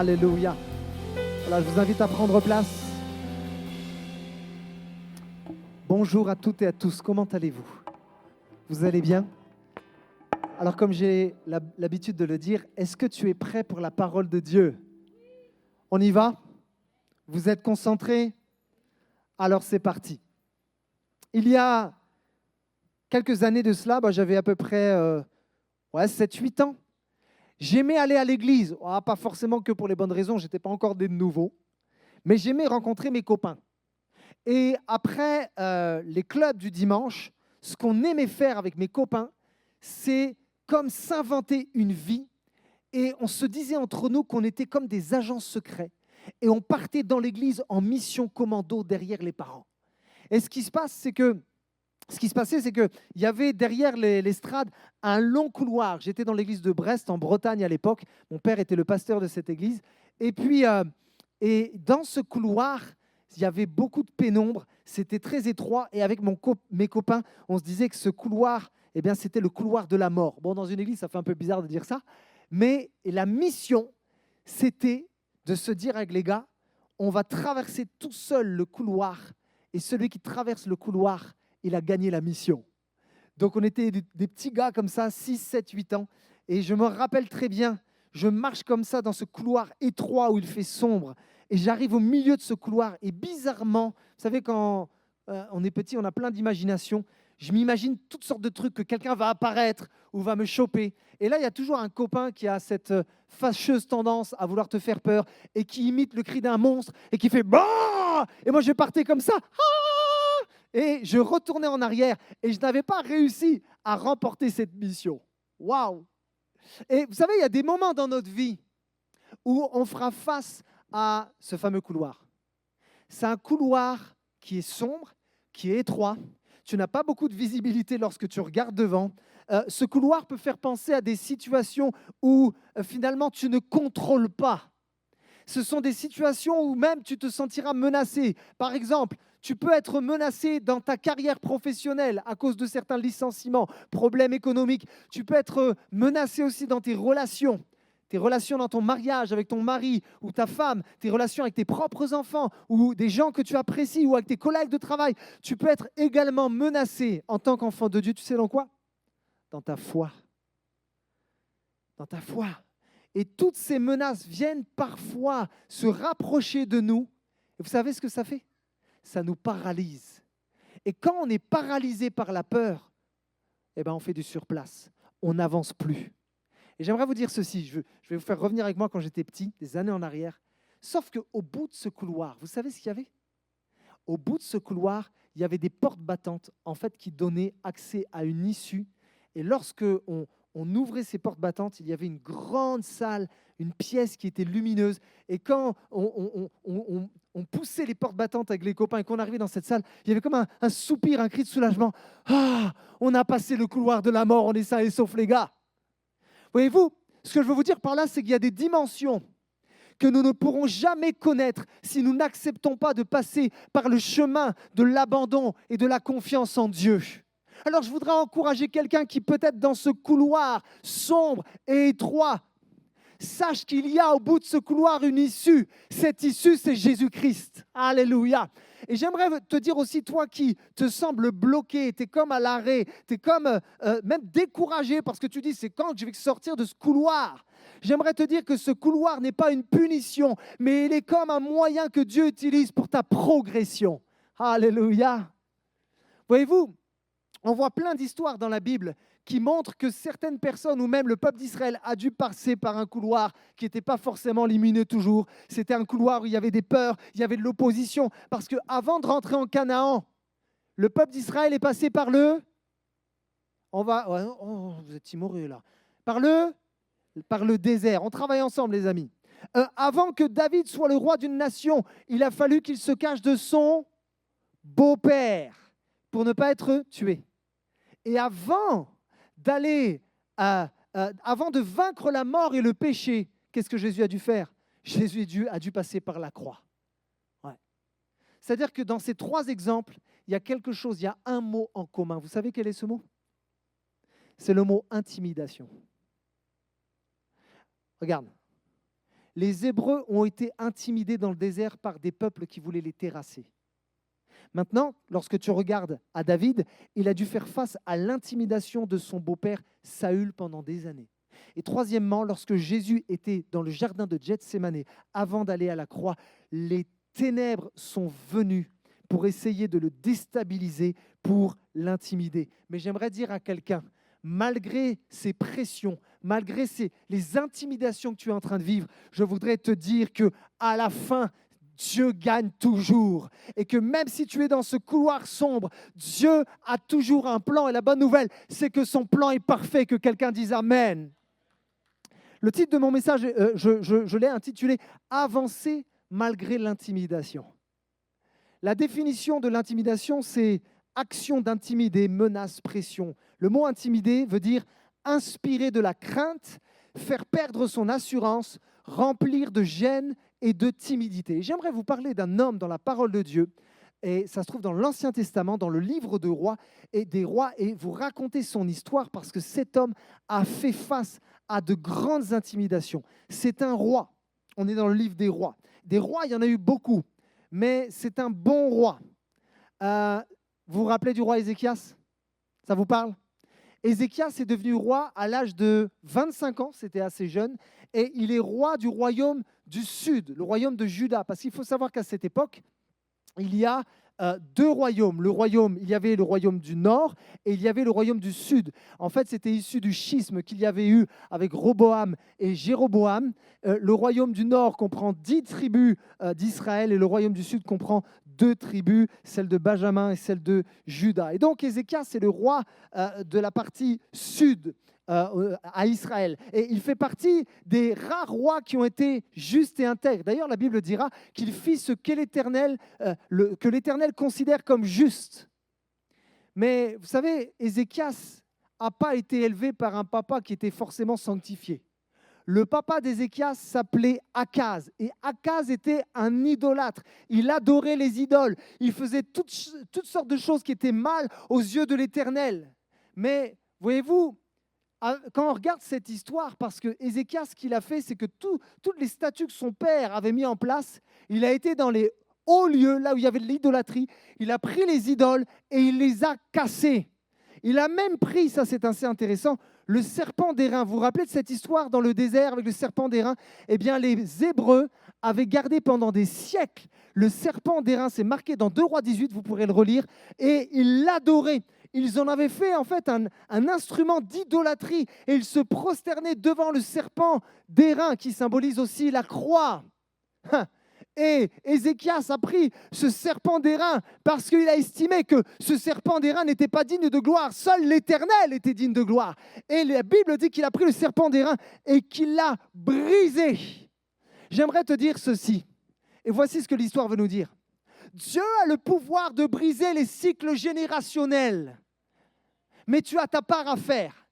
Alléluia. Voilà, je vous invite à prendre place. Bonjour à toutes et à tous, comment allez-vous? Vous allez bien? Alors comme j'ai l'habitude de le dire, est-ce que tu es prêt pour la parole de Dieu? On y va? Vous êtes concentrés? Alors c'est parti. Il y a quelques années de cela, j'avais à peu près 7-8 ans. J'aimais aller à l'église, pas forcément que pour les bonnes raisons, je n'étais pas encore des nouveaux, mais j'aimais rencontrer mes copains. Et après les clubs du dimanche, ce qu'on aimait faire avec mes copains, c'est comme s'inventer une vie. Et on se disait entre nous qu'on était comme des agents secrets. Et on partait dans l'église en mission commando derrière les parents. Et ce qui se passait, c'est qu'il y avait derrière l'estrade un long couloir. J'étais dans l'église de Brest, en Bretagne à l'époque. Mon père était le pasteur de cette église. Et puis, dans ce couloir, il y avait beaucoup de pénombre. C'était très étroit. Et avec mes copains, on se disait que ce couloir, c'était le couloir de la mort. Bon, dans une église, ça fait un peu bizarre de dire ça. Mais la mission, c'était de se dire avec les gars, on va traverser tout seul le couloir. Et celui qui traverse le couloir, il a gagné la mission. Donc, on était des petits gars comme ça, 6, 7, 8 ans. Et je me rappelle très bien, je marche comme ça dans ce couloir étroit où il fait sombre. Et j'arrive au milieu de ce couloir. Et bizarrement, vous savez, quand on est petit, on a plein d'imagination. Je m'imagine toutes sortes de trucs, que quelqu'un va apparaître ou va me choper. Et là, il y a toujours un copain qui a cette fâcheuse tendance à vouloir te faire peur et qui imite le cri d'un monstre et qui fait « Bah !» Et moi, je partais comme ça. Ah ! Et je retournais en arrière et je n'avais pas réussi à remporter cette mission. Waouh! Et vous savez, il y a des moments dans notre vie où on fera face à ce fameux couloir. C'est un couloir qui est sombre, qui est étroit. Tu n'as pas beaucoup de visibilité lorsque tu regardes devant. Ce couloir peut faire penser à des situations où finalement tu ne contrôles pas. Ce sont des situations où même tu te sentiras menacé. Par exemple, tu peux être menacé dans ta carrière professionnelle à cause de certains licenciements, problèmes économiques. Tu peux être menacé aussi dans tes relations dans ton mariage avec ton mari ou ta femme, tes relations avec tes propres enfants ou des gens que tu apprécies ou avec tes collègues de travail. Tu peux être également menacé en tant qu'enfant de Dieu. Tu sais dans quoi? Dans ta foi. Dans ta foi. Et toutes ces menaces viennent parfois se rapprocher de nous. Et vous savez ce que ça fait? Ça nous paralyse. Et quand on est paralysé par la peur, on fait du surplace. On n'avance plus. Et j'aimerais vous dire ceci, je vais vous faire revenir avec moi quand j'étais petit, des années en arrière. Sauf qu'au bout de ce couloir, vous savez ce qu'il y avait? Au bout de ce couloir, il y avait des portes battantes en fait, qui donnaient accès à une issue. Et lorsque on ouvrait ces portes battantes, il y avait une grande salle, une pièce qui était lumineuse. Et quand on poussait les portes battantes avec les copains et qu'on arrivait dans cette salle, il y avait comme un soupir, un cri de soulagement. Ah, on a passé le couloir de la mort, on est sains et saufs les gars. Voyez-vous, ce que je veux vous dire par là, c'est qu'il y a des dimensions que nous ne pourrons jamais connaître si nous n'acceptons pas de passer par le chemin de l'abandon et de la confiance en Dieu. Alors, je voudrais encourager quelqu'un qui peut-être dans ce couloir sombre et étroit, sache qu'il y a au bout de ce couloir une issue. Cette issue, c'est Jésus-Christ. Alléluia. Et j'aimerais te dire aussi, toi qui te sembles bloqué, tu es comme à l'arrêt, tu es comme même découragé parce que tu dis, c'est quand je vais sortir de ce couloir? J'aimerais te dire que ce couloir n'est pas une punition, mais il est comme un moyen que Dieu utilise pour ta progression. Alléluia. Voyez-vous, on voit plein d'histoires dans la Bible qui montrent que certaines personnes, ou même le peuple d'Israël, a dû passer par un couloir qui n'était pas forcément lumineux toujours. C'était un couloir où il y avait des peurs, il y avait de l'opposition. Parce qu'avant de rentrer en Canaan, le peuple d'Israël est passé par le... vous êtes timorés là. Par le désert. On travaille ensemble, les amis. Avant que David soit le roi d'une nation, il a fallu qu'il se cache de son beau-père pour ne pas être tué. Et avant de vaincre la mort et le péché, qu'est-ce que Jésus a dû faire? Jésus a dû passer par la croix. Ouais. C'est-à-dire que dans ces trois exemples, il y a quelque chose, il y a un mot en commun. Vous savez quel est ce mot? C'est le mot intimidation. Regarde, les Hébreux ont été intimidés dans le désert par des peuples qui voulaient les terrasser. Maintenant, lorsque tu regardes à David, il a dû faire face à l'intimidation de son beau-père Saül pendant des années. Et troisièmement, lorsque Jésus était dans le jardin de Gethsémané, avant d'aller à la croix, les ténèbres sont venues pour essayer de le déstabiliser, pour l'intimider. Mais j'aimerais dire à quelqu'un, malgré ces pressions, malgré les intimidations que tu es en train de vivre, je voudrais te dire qu'à la fin, Dieu gagne toujours et que même si tu es dans ce couloir sombre, Dieu a toujours un plan et la bonne nouvelle, c'est que son plan est parfait, que quelqu'un dise Amen. Le titre de mon message, je l'ai intitulé « Avancer malgré l'intimidation ». La définition de l'intimidation, c'est action d'intimider, menace, pression. Le mot intimider veut dire inspirer de la crainte, faire perdre son assurance, remplir de gêne et de timidité. J'aimerais vous parler d'un homme dans la parole de Dieu, et ça se trouve dans l'Ancien Testament, dans le livre de rois et des rois, et vous racontez son histoire parce que cet homme a fait face à de grandes intimidations. C'est un roi, on est dans le livre des rois. Des rois, il y en a eu beaucoup, mais c'est un bon roi. Vous vous rappelez du roi Ézéchias? Ça vous parle? Ézéchias est devenu roi à l'âge de 25 ans, c'était assez jeune, et il est roi du royaume du sud, le royaume de Juda. Parce qu'il faut savoir qu'à cette époque, il y a deux royaumes. Il y avait le royaume du nord et il y avait le royaume du sud. En fait, c'était issu du schisme qu'il y avait eu avec Roboam et Jéroboam. Le royaume du nord comprend 10 tribus d'Israël et le royaume du sud comprend 2 tribus, celle de Benjamin et celle de Juda. Et donc, Ézéchias, c'est le roi de la partie sud à Israël. Et il fait partie des rares rois qui ont été justes et intègres. D'ailleurs, la Bible dira qu'il fit ce que l'Éternel considère comme juste. Mais vous savez, Ézéchias n'a pas été élevé par un papa qui était forcément sanctifié. Le papa d'Ézéchias s'appelait Akaz. Et Akaz était un idolâtre. Il adorait les idoles. Il faisait toutes sortes de choses qui étaient mal aux yeux de l'Éternel. Mais voyez-vous, quand on regarde cette histoire, parce que Ézéchias, ce qu'il a fait, c'est que toutes les statues que son père avait mis en place, il a été dans les hauts lieux, là où il y avait de l'idolâtrie, il a pris les idoles et il les a cassées. Il a même pris, ça c'est assez intéressant, le serpent d'airain. Vous vous rappelez de cette histoire dans le désert avec le serpent d'airain? Eh bien, les Hébreux avaient gardé pendant des siècles le serpent d'airain. C'est marqué dans 2 Rois 18, vous pourrez le relire, et ils l'adoraient. Ils en avaient fait en fait un instrument d'idolâtrie et ils se prosternaient devant le serpent d'airain qui symbolise aussi la croix. Et Ézéchias a pris ce serpent d'airain parce qu'il a estimé que ce serpent d'airain n'était pas digne de gloire. Seul l'Éternel était digne de gloire. Et la Bible dit qu'il a pris le serpent d'airain et qu'il l'a brisé. J'aimerais te dire ceci. Et voici ce que l'histoire veut nous dire. Dieu a le pouvoir de briser les cycles générationnels. Mais tu as ta part à faire.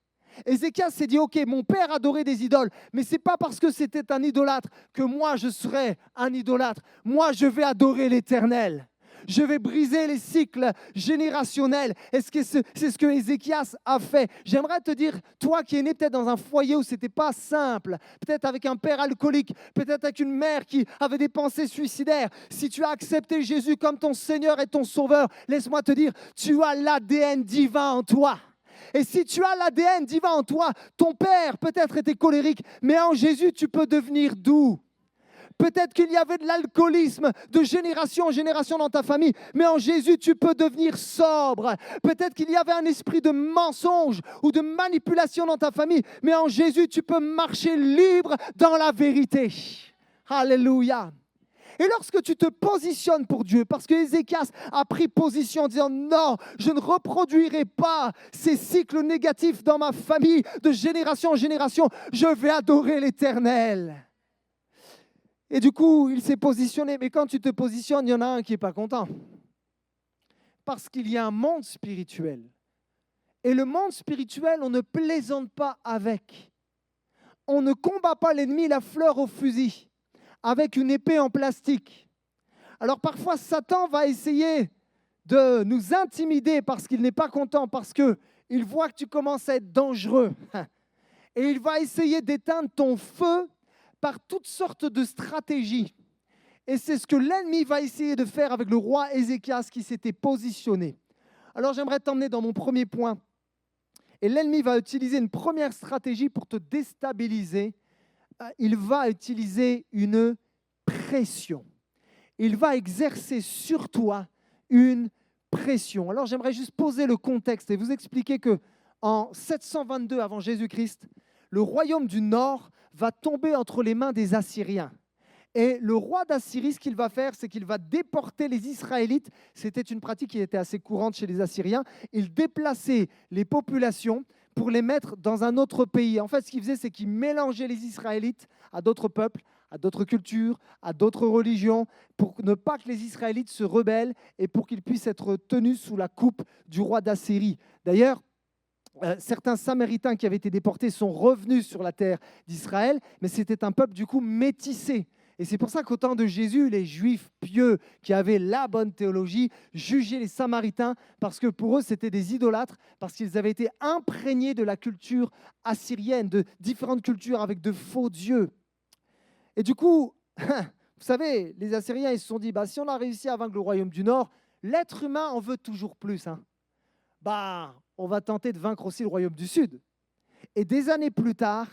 Ézéchias s'est dit, ok, mon père adorait des idoles, mais ce n'est pas parce que c'était un idolâtre que moi je serai un idolâtre. Moi je vais adorer l'Éternel. Je vais briser les cycles générationnels. C'est ce que Ézéchias a fait. J'aimerais te dire, toi qui es né peut-être dans un foyer où ce n'était pas simple, peut-être avec un père alcoolique, peut-être avec une mère qui avait des pensées suicidaires, si tu as accepté Jésus comme ton Seigneur et ton Sauveur, laisse-moi te dire, tu as l'ADN divin en toi. Et si tu as l'ADN divin en toi, ton père peut-être était colérique, mais en Jésus, tu peux devenir doux. Peut-être qu'il y avait de l'alcoolisme de génération en génération dans ta famille, mais en Jésus, tu peux devenir sobre. Peut-être qu'il y avait un esprit de mensonge ou de manipulation dans ta famille, mais en Jésus, tu peux marcher libre dans la vérité. Alléluia. Et lorsque tu te positionnes pour Dieu, parce que Ézéchias a pris position en disant « Non, je ne reproduirai pas ces cycles négatifs dans ma famille de génération en génération, je vais adorer l'Éternel. » Et du coup, il s'est positionné. Mais quand tu te positionnes, il y en a un qui n'est pas content. Parce qu'il y a un monde spirituel. Et le monde spirituel, on ne plaisante pas avec. On ne combat pas l'ennemi la fleur au fusil, avec une épée en plastique. Alors parfois, Satan va essayer de nous intimider parce qu'il n'est pas content, parce qu'il voit que tu commences à être dangereux. Et il va essayer d'éteindre ton feu par toutes sortes de stratégies. Et c'est ce que l'ennemi va essayer de faire avec le roi Ézéchias qui s'était positionné. Alors j'aimerais t'emmener dans mon premier point. Et l'ennemi va utiliser une première stratégie pour te déstabiliser. Il va utiliser une pression. Il va exercer sur toi une pression. Alors j'aimerais juste poser le contexte et vous expliquer que en 722 avant Jésus-Christ, le royaume du Nord va tomber entre les mains des Assyriens. Et le roi d'Assyrie, ce qu'il va faire, c'est qu'il va déporter les Israélites. C'était une pratique qui était assez courante chez les Assyriens. Il déplaçait les populations pour les mettre dans un autre pays. En fait, ce qu'il faisait, c'est qu'il mélangeait les Israélites à d'autres peuples, à d'autres cultures, à d'autres religions, pour ne pas que les Israélites se rebellent et pour qu'ils puissent être tenus sous la coupe du roi d'Assyrie. D'ailleurs, certains Samaritains qui avaient été déportés sont revenus sur la terre d'Israël, mais c'était un peuple du coup métissé. Et c'est pour ça qu'au temps de Jésus, les Juifs pieux qui avaient la bonne théologie jugeaient les Samaritains parce que pour eux, c'était des idolâtres, parce qu'ils avaient été imprégnés de la culture assyrienne, de différentes cultures avec de faux dieux. Et du coup, vous savez, les Assyriens, ils se sont dit, si on a réussi à vaincre le royaume du Nord, l'être humain en veut toujours plus. On va tenter de vaincre aussi le royaume du Sud. Et des années plus tard,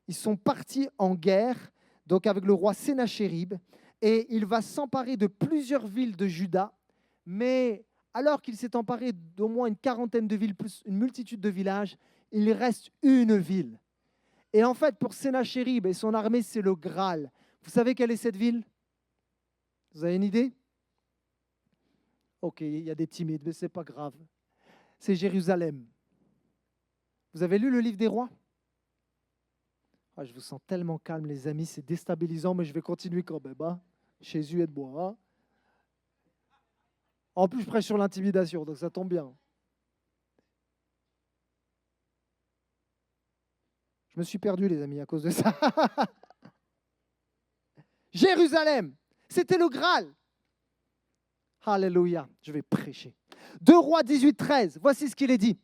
ils sont partis en guerre donc avec le roi Sennachérib, et il va s'emparer de plusieurs villes de Juda, mais alors qu'il s'est emparé d'au moins une quarantaine de villes, plus une multitude de villages, il reste une ville. Et en fait, pour Sennachérib et son armée, c'est le Graal. Vous savez quelle est cette ville? Vous avez une idée? Ok, il y a des timides, mais ce n'est pas grave. C'est Jérusalem. Vous avez lu le livre des rois? Je vous sens tellement calme, les amis, c'est déstabilisant, mais je vais continuer quand même. Jésus est de moi. En plus, je prêche sur l'intimidation, donc ça tombe bien. Je me suis perdu, les amis, à cause de ça. Jérusalem, c'était le Graal. Alléluia, je vais prêcher. 2 Rois 18, 13, voici ce qu'il est dit.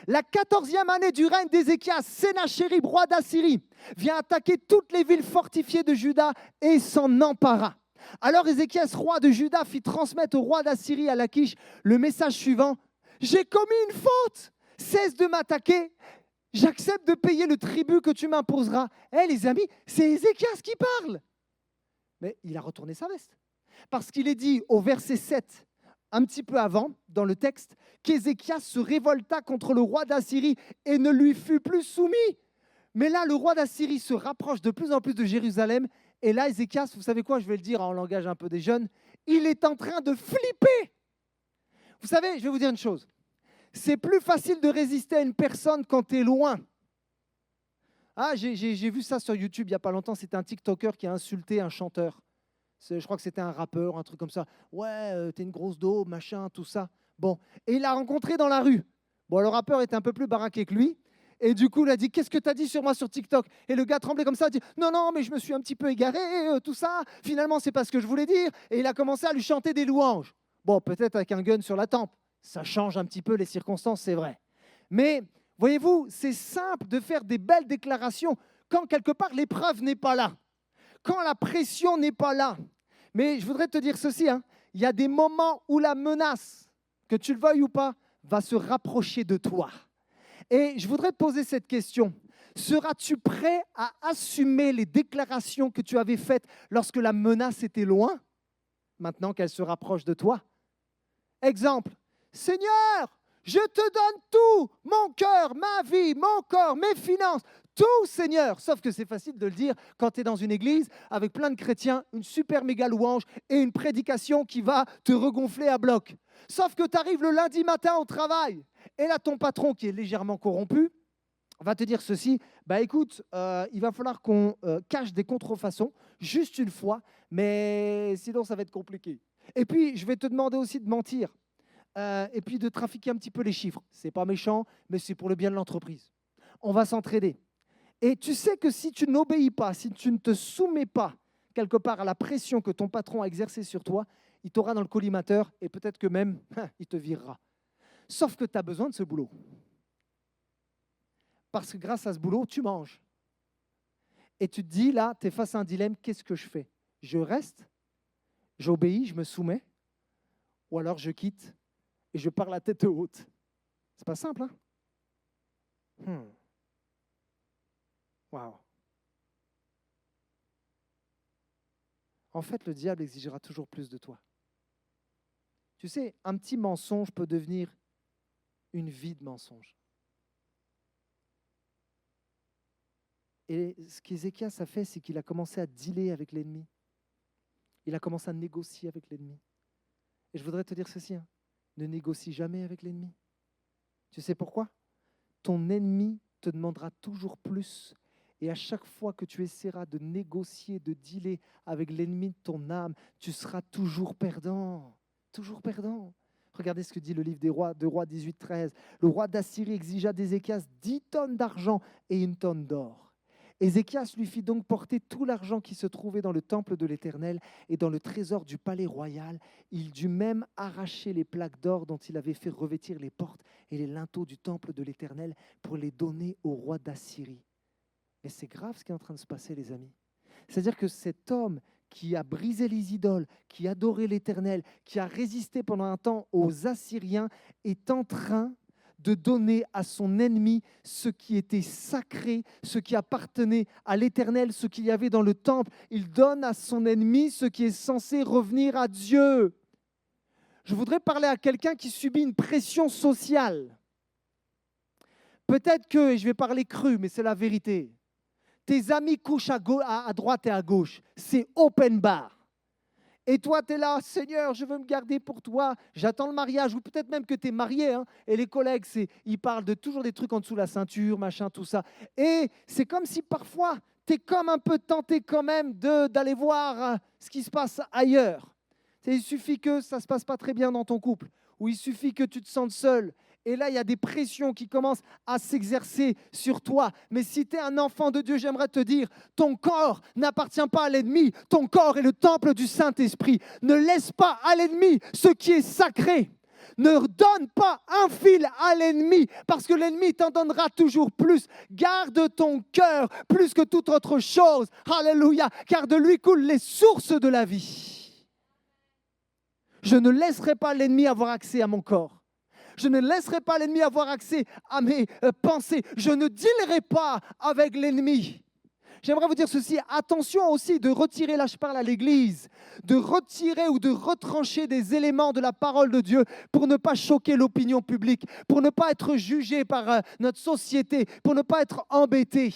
La 14e année du règne d'Ézéchias, Sennachérib, roi d'Assyrie, vient attaquer toutes les villes fortifiées de Juda et s'en empara. Alors Ézéchias, roi de Juda, fit transmettre au roi d'Assyrie à Lachish le message suivant. « J'ai commis une faute, cesse de m'attaquer, j'accepte de payer le tribut que tu m'imposeras. » Les amis, c'est Ézéchias qui parle. Mais il a retourné sa veste. Parce qu'il est dit au verset 7, un petit peu avant, dans le texte, qu'Ézéchias se révolta contre le roi d'Assyrie et ne lui fut plus soumis. Mais là, le roi d'Assyrie se rapproche de plus en plus de Jérusalem. Et là, Ézéchias, vous savez quoi, je vais le dire en langage un peu des jeunes, il est en train de flipper. Vous savez, je vais vous dire une chose. C'est plus facile de résister à une personne quand tu es loin. J'ai vu ça sur YouTube il n'y a pas longtemps. C'était un TikToker qui a insulté un chanteur. Je crois que c'était un rappeur, un truc comme ça. Ouais, t'es une grosse daube, machin, tout ça. Bon, et il l'a rencontré dans la rue. Bon, le rappeur était un peu plus baraqué que lui. Et du coup, il a dit, qu'est-ce que tu as dit sur moi sur TikTok? Et le gars tremblait comme ça, il dit, non, mais je me suis un petit peu égaré, tout ça. Finalement, c'est pas ce que je voulais dire. Et il a commencé à lui chanter des louanges. Bon, peut-être avec un gun sur la tempe. Ça change un petit peu les circonstances, c'est vrai. Mais, voyez-vous, c'est simple de faire des belles déclarations quand quelque part l'épreuve n'est pas là. Quand la pression n'est pas là. Mais je voudrais te dire ceci, il y a des moments où la menace, que tu le veuilles ou pas, va se rapprocher de toi. Et je voudrais te poser cette question. Seras-tu prêt à assumer les déclarations que tu avais faites lorsque la menace était loin, maintenant qu'elle se rapproche de toi? Exemple, Seigneur, je te donne tout, mon cœur, ma vie, mon corps, mes finances, tout, Seigneur. Sauf que c'est facile de le dire quand tu es dans une église avec plein de chrétiens, une super méga louange et une prédication qui va te regonfler à bloc. Sauf que tu arrives le lundi matin au travail et là, ton patron qui est légèrement corrompu va te dire ceci, écoute, il va falloir qu'on cache des contrefaçons juste une fois, mais sinon ça va être compliqué. Et puis, je vais te demander aussi de mentir et puis de trafiquer un petit peu les chiffres. Ce n'est pas méchant, mais c'est pour le bien de l'entreprise. On va s'entraider. Et tu sais que si tu n'obéis pas, si tu ne te soumets pas quelque part à la pression que ton patron a exercée sur toi, il t'aura dans le collimateur et peut-être que même, il te virera. Sauf que tu as besoin de ce boulot. Parce que grâce à ce boulot, tu manges. Et tu te dis, là, tu es face à un dilemme, qu'est-ce que je fais? Je reste, j'obéis, je me soumets, ou alors je quitte et je pars la tête haute. C'est pas simple, hein? Waouh. En fait, le diable exigera toujours plus de toi. Tu sais, un petit mensonge peut devenir une vie de mensonge. Et ce qu'Ézéchias a fait, c'est qu'il a commencé à dealer avec l'ennemi. Il a commencé à négocier avec l'ennemi. Et je voudrais te dire ceci, hein, ne négocie jamais avec l'ennemi. Tu sais pourquoi? Ton ennemi te demandera toujours plus. Et à chaque fois que tu essaieras de négocier, de dealer avec l'ennemi de ton âme, tu seras toujours perdant. Toujours perdant. Regardez ce que dit le livre des rois, de Rois 18-13. Le roi d'Assyrie exigea d'Ézéchias 10 tonnes d'argent et 1 tonne d'or. Ézéchias lui fit donc porter tout l'argent qui se trouvait dans le temple de l'Éternel et dans le trésor du palais royal. Il dut même arracher les plaques d'or dont il avait fait revêtir les portes et les linteaux du temple de l'Éternel pour les donner au roi d'Assyrie. Mais c'est grave ce qui est en train de se passer, les amis. C'est-à-dire que cet homme qui a brisé les idoles, qui adorait l'Éternel, qui a résisté pendant un temps aux Assyriens, est en train de donner à son ennemi ce qui était sacré, ce qui appartenait à l'Éternel, ce qu'il y avait dans le temple. Il donne à son ennemi ce qui est censé revenir à Dieu. Je voudrais parler à quelqu'un qui subit une pression sociale. Peut-être que, et je vais parler cru, mais c'est la vérité, tes amis couchent à droite et à gauche. C'est open bar. Et toi, tu es là, Seigneur, je veux me garder pour toi. J'attends le mariage. Ou peut-être même que tu es marié. Hein, et les collègues, ils parlent de toujours des trucs en dessous de la ceinture, machin, tout ça. Et c'est comme si parfois, tu es comme un peu tenté quand même d'aller voir ce qui se passe ailleurs. Il suffit que ça ne se passe pas très bien dans ton couple. Ou il suffit que tu te sentes seul. Et là, il y a des pressions qui commencent à s'exercer sur toi. Mais si tu es un enfant de Dieu, j'aimerais te dire, ton corps n'appartient pas à l'ennemi. Ton corps est le temple du Saint-Esprit. Ne laisse pas à l'ennemi ce qui est sacré. Ne donne pas un fil à l'ennemi, parce que l'ennemi t'en donnera toujours plus. Garde ton cœur plus que toute autre chose. Alléluia, car de lui coulent les sources de la vie. Je ne laisserai pas l'ennemi avoir accès à mon corps. Je ne laisserai pas l'ennemi avoir accès à mes pensées. Je ne dealerai pas avec l'ennemi. J'aimerais vous dire ceci, attention aussi de retirer, là je parle à l'Église, de retirer ou de retrancher des éléments de la parole de Dieu pour ne pas choquer l'opinion publique, pour ne pas être jugé par notre société, pour ne pas être embêté.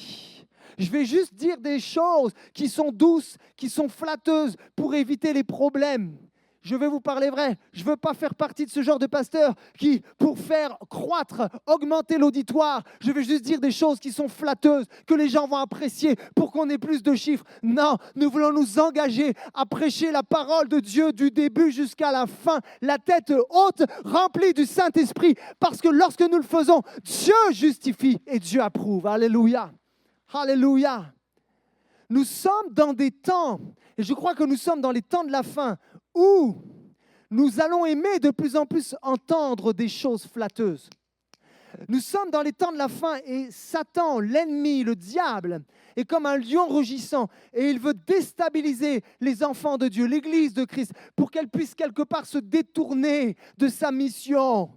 Je vais juste dire des choses qui sont douces, qui sont flatteuses pour éviter les problèmes. Je vais vous parler vrai. Je ne veux pas faire partie de ce genre de pasteur qui, pour faire croître, augmenter l'auditoire, je vais juste dire des choses qui sont flatteuses, que les gens vont apprécier pour qu'on ait plus de chiffres. Non, nous voulons nous engager à prêcher la parole de Dieu du début jusqu'à la fin, la tête haute, remplie du Saint-Esprit, parce que lorsque nous le faisons, Dieu justifie et Dieu approuve. Alléluia. Alléluia. Nous sommes dans des temps, et je crois que nous sommes dans les temps de la fin, où nous allons aimer de plus en plus entendre des choses flatteuses. Nous sommes dans les temps de la fin et Satan, l'ennemi, le diable, est comme un lion rugissant et il veut déstabiliser les enfants de Dieu, l'Église de Christ, pour qu'elle puisse quelque part se détourner de sa mission.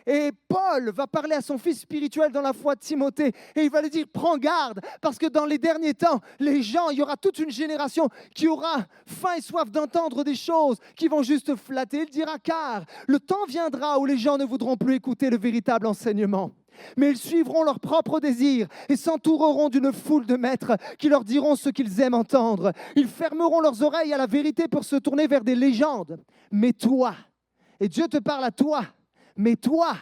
Et Paul va parler à son fils spirituel dans la foi, Timothée, et il va lui dire, prends garde, parce que dans les derniers temps, les gens, il y aura toute une génération qui aura faim et soif d'entendre des choses qui vont juste flatter. Il dira, car le temps viendra où les gens ne voudront plus écouter le véritable enseignement. Mais ils suivront leurs propres désirs et s'entoureront d'une foule de maîtres qui leur diront ce qu'ils aiment entendre. Ils fermeront leurs oreilles à la vérité pour se tourner vers des légendes. Mais toi, et Dieu te parle à toi, mais toi,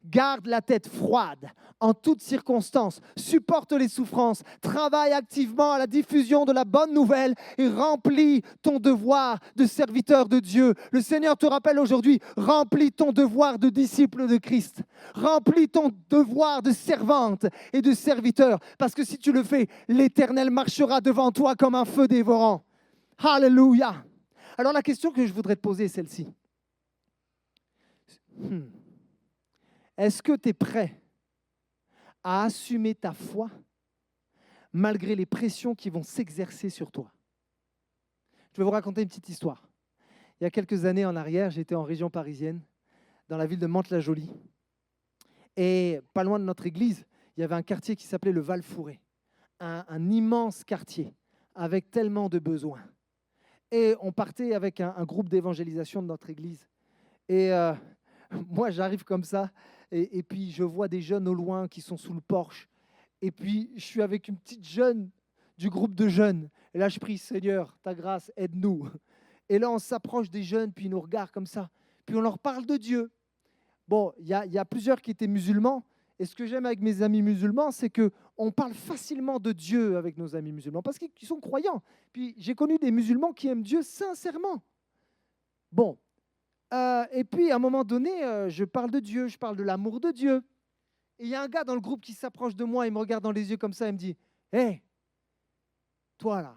garde la tête froide en toutes circonstances, supporte les souffrances, travaille activement à la diffusion de la bonne nouvelle et remplis ton devoir de serviteur de Dieu. Le Seigneur te rappelle aujourd'hui, remplis ton devoir de disciple de Christ, remplis ton devoir de servante et de serviteur, parce que si tu le fais, l'Éternel marchera devant toi comme un feu dévorant. Alléluia. Alors la question que je voudrais te poser est celle-ci. Est-ce que tu es prêt à assumer ta foi malgré les pressions qui vont s'exercer sur toi. Je vais vous raconter une petite histoire. Il y a quelques années en arrière, j'étais en région parisienne, dans la ville de Mantes-la-Jolie. Et pas loin de notre église, il y avait un quartier qui s'appelait le Val-Fouré. Un immense quartier avec tellement de besoins. Et on partait avec un groupe d'évangélisation de notre église. Et moi, j'arrive comme ça, et puis je vois des jeunes au loin qui sont sous le porche. Et puis, je suis avec une petite jeune du groupe de jeunes. Et là, je prie, Seigneur, ta grâce, aide-nous. Et là, on s'approche des jeunes, puis ils nous regardent comme ça. Puis on leur parle de Dieu. Bon, il y a plusieurs qui étaient musulmans. Et ce que j'aime avec mes amis musulmans, c'est qu'on parle facilement de Dieu avec nos amis musulmans, parce qu'ils sont croyants. Puis j'ai connu des musulmans qui aiment Dieu sincèrement. Bon, et puis à un moment donné, je parle de Dieu, je parle de l'amour de Dieu. Et il y a un gars dans le groupe qui s'approche de moi, il me regarde dans les yeux comme ça, il me dit, « Hé, toi là,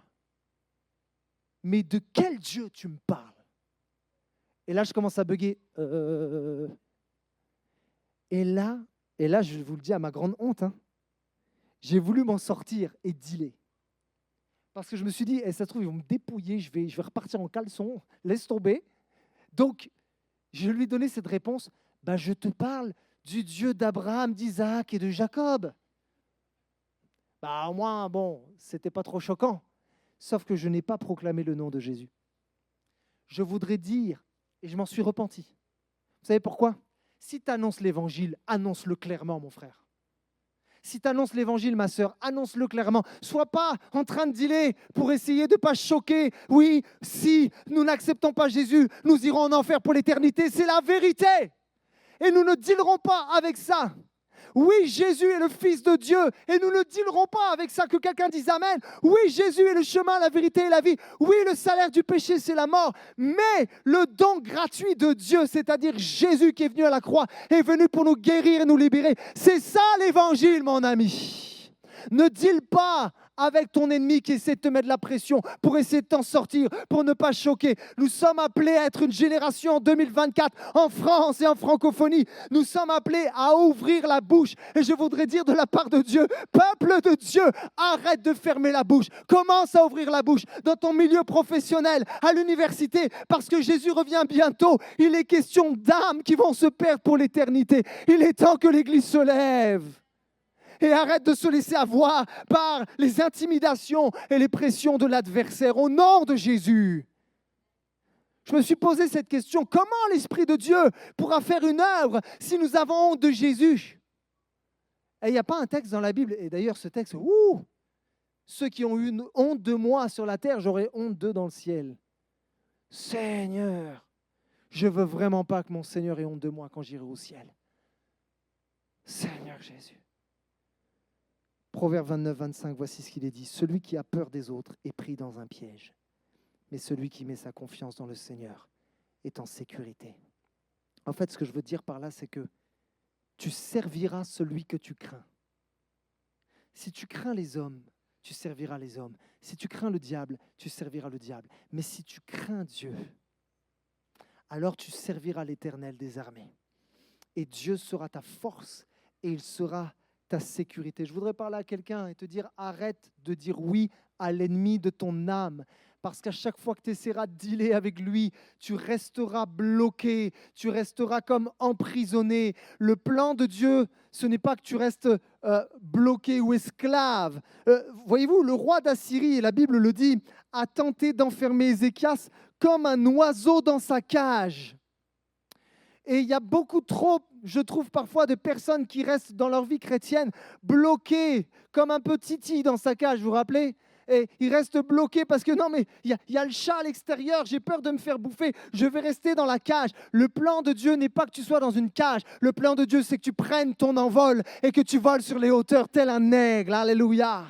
mais de quel Dieu tu me parles ?» Et là, je commence à bugger. Et là, je vous le dis à ma grande honte, hein, j'ai voulu m'en sortir et dealer. Parce que je me suis dit, ça se trouve, ils vont me dépouiller, je vais repartir en caleçon, laisse tomber. Donc, je lui ai donné cette réponse, je te parle du Dieu d'Abraham, d'Isaac et de Jacob. Au moins, bon, c'était pas trop choquant. Sauf que je n'ai pas proclamé le nom de Jésus. Je voudrais dire, et je m'en suis repenti. Vous savez pourquoi ? Si tu annonces l'évangile, annonce-le clairement, mon frère. Si tu annonces l'évangile, ma sœur, annonce-le clairement. Sois pas en train de dealer pour essayer de ne pas choquer. Oui, si nous n'acceptons pas Jésus, nous irons en enfer pour l'éternité. C'est la vérité. Et nous ne dealerons pas avec ça. Oui, Jésus est le Fils de Dieu et nous ne dealerons pas avec ça, que quelqu'un dise Amen. Oui, Jésus est le chemin, la vérité et la vie. Oui, le salaire du péché, c'est la mort. Mais le don gratuit de Dieu, c'est-à-dire Jésus qui est venu à la croix, est venu pour nous guérir et nous libérer. C'est ça l'évangile, mon ami. Ne deal pas avec ton ennemi qui essaie de te mettre la pression pour essayer de t'en sortir, pour ne pas choquer. Nous sommes appelés à être une génération en 2024 en France et en francophonie. Nous sommes appelés à ouvrir la bouche. Et je voudrais dire de la part de Dieu, peuple de Dieu, arrête de fermer la bouche. Commence à ouvrir la bouche dans ton milieu professionnel, à l'université, parce que Jésus revient bientôt. Il est question d'âmes qui vont se perdre pour l'éternité. Il est temps que l'Église se lève. Et arrête de se laisser avoir par les intimidations et les pressions de l'adversaire au nom de Jésus. Je me suis posé cette question, comment l'Esprit de Dieu pourra faire une œuvre si nous avons honte de Jésus? Et il n'y a pas un texte dans la Bible, et d'ailleurs ce texte, ceux qui ont eu honte de moi sur la terre, j'aurai honte d'eux dans le ciel. Seigneur, je ne veux vraiment pas que mon Seigneur ait honte de moi quand j'irai au ciel. Seigneur Jésus. Proverbe 29, 25, voici ce qu'il est dit. Celui qui a peur des autres est pris dans un piège, mais celui qui met sa confiance dans le Seigneur est en sécurité. En fait, ce que je veux dire par là, c'est que tu serviras celui que tu crains. Si tu crains les hommes, tu serviras les hommes. Si tu crains le diable, tu serviras le diable. Mais si tu crains Dieu, alors tu serviras l'Éternel des armées. Et Dieu sera ta force et il sera ta sécurité. Je voudrais parler à quelqu'un et te dire, arrête de dire oui à l'ennemi de ton âme. Parce qu'à chaque fois que tu essaieras de dealer avec lui, tu resteras bloqué, tu resteras comme emprisonné. Le plan de Dieu, ce n'est pas que tu restes bloqué ou esclave. Voyez-vous, le roi d'Assyrie, et la Bible le dit, a tenté d'enfermer Ézéchias comme un oiseau dans sa cage. Et il y a beaucoup trop, je trouve parfois, de personnes qui restent dans leur vie chrétienne bloquées comme un petit titi dans sa cage, vous vous rappelez ? Et ils restent bloqués parce que non, mais il y a le chat à l'extérieur, j'ai peur de me faire bouffer, je vais rester dans la cage. Le plan de Dieu n'est pas que tu sois dans une cage. Le plan de Dieu, c'est que tu prennes ton envol et que tu voles sur les hauteurs tel un aigle. Alléluia.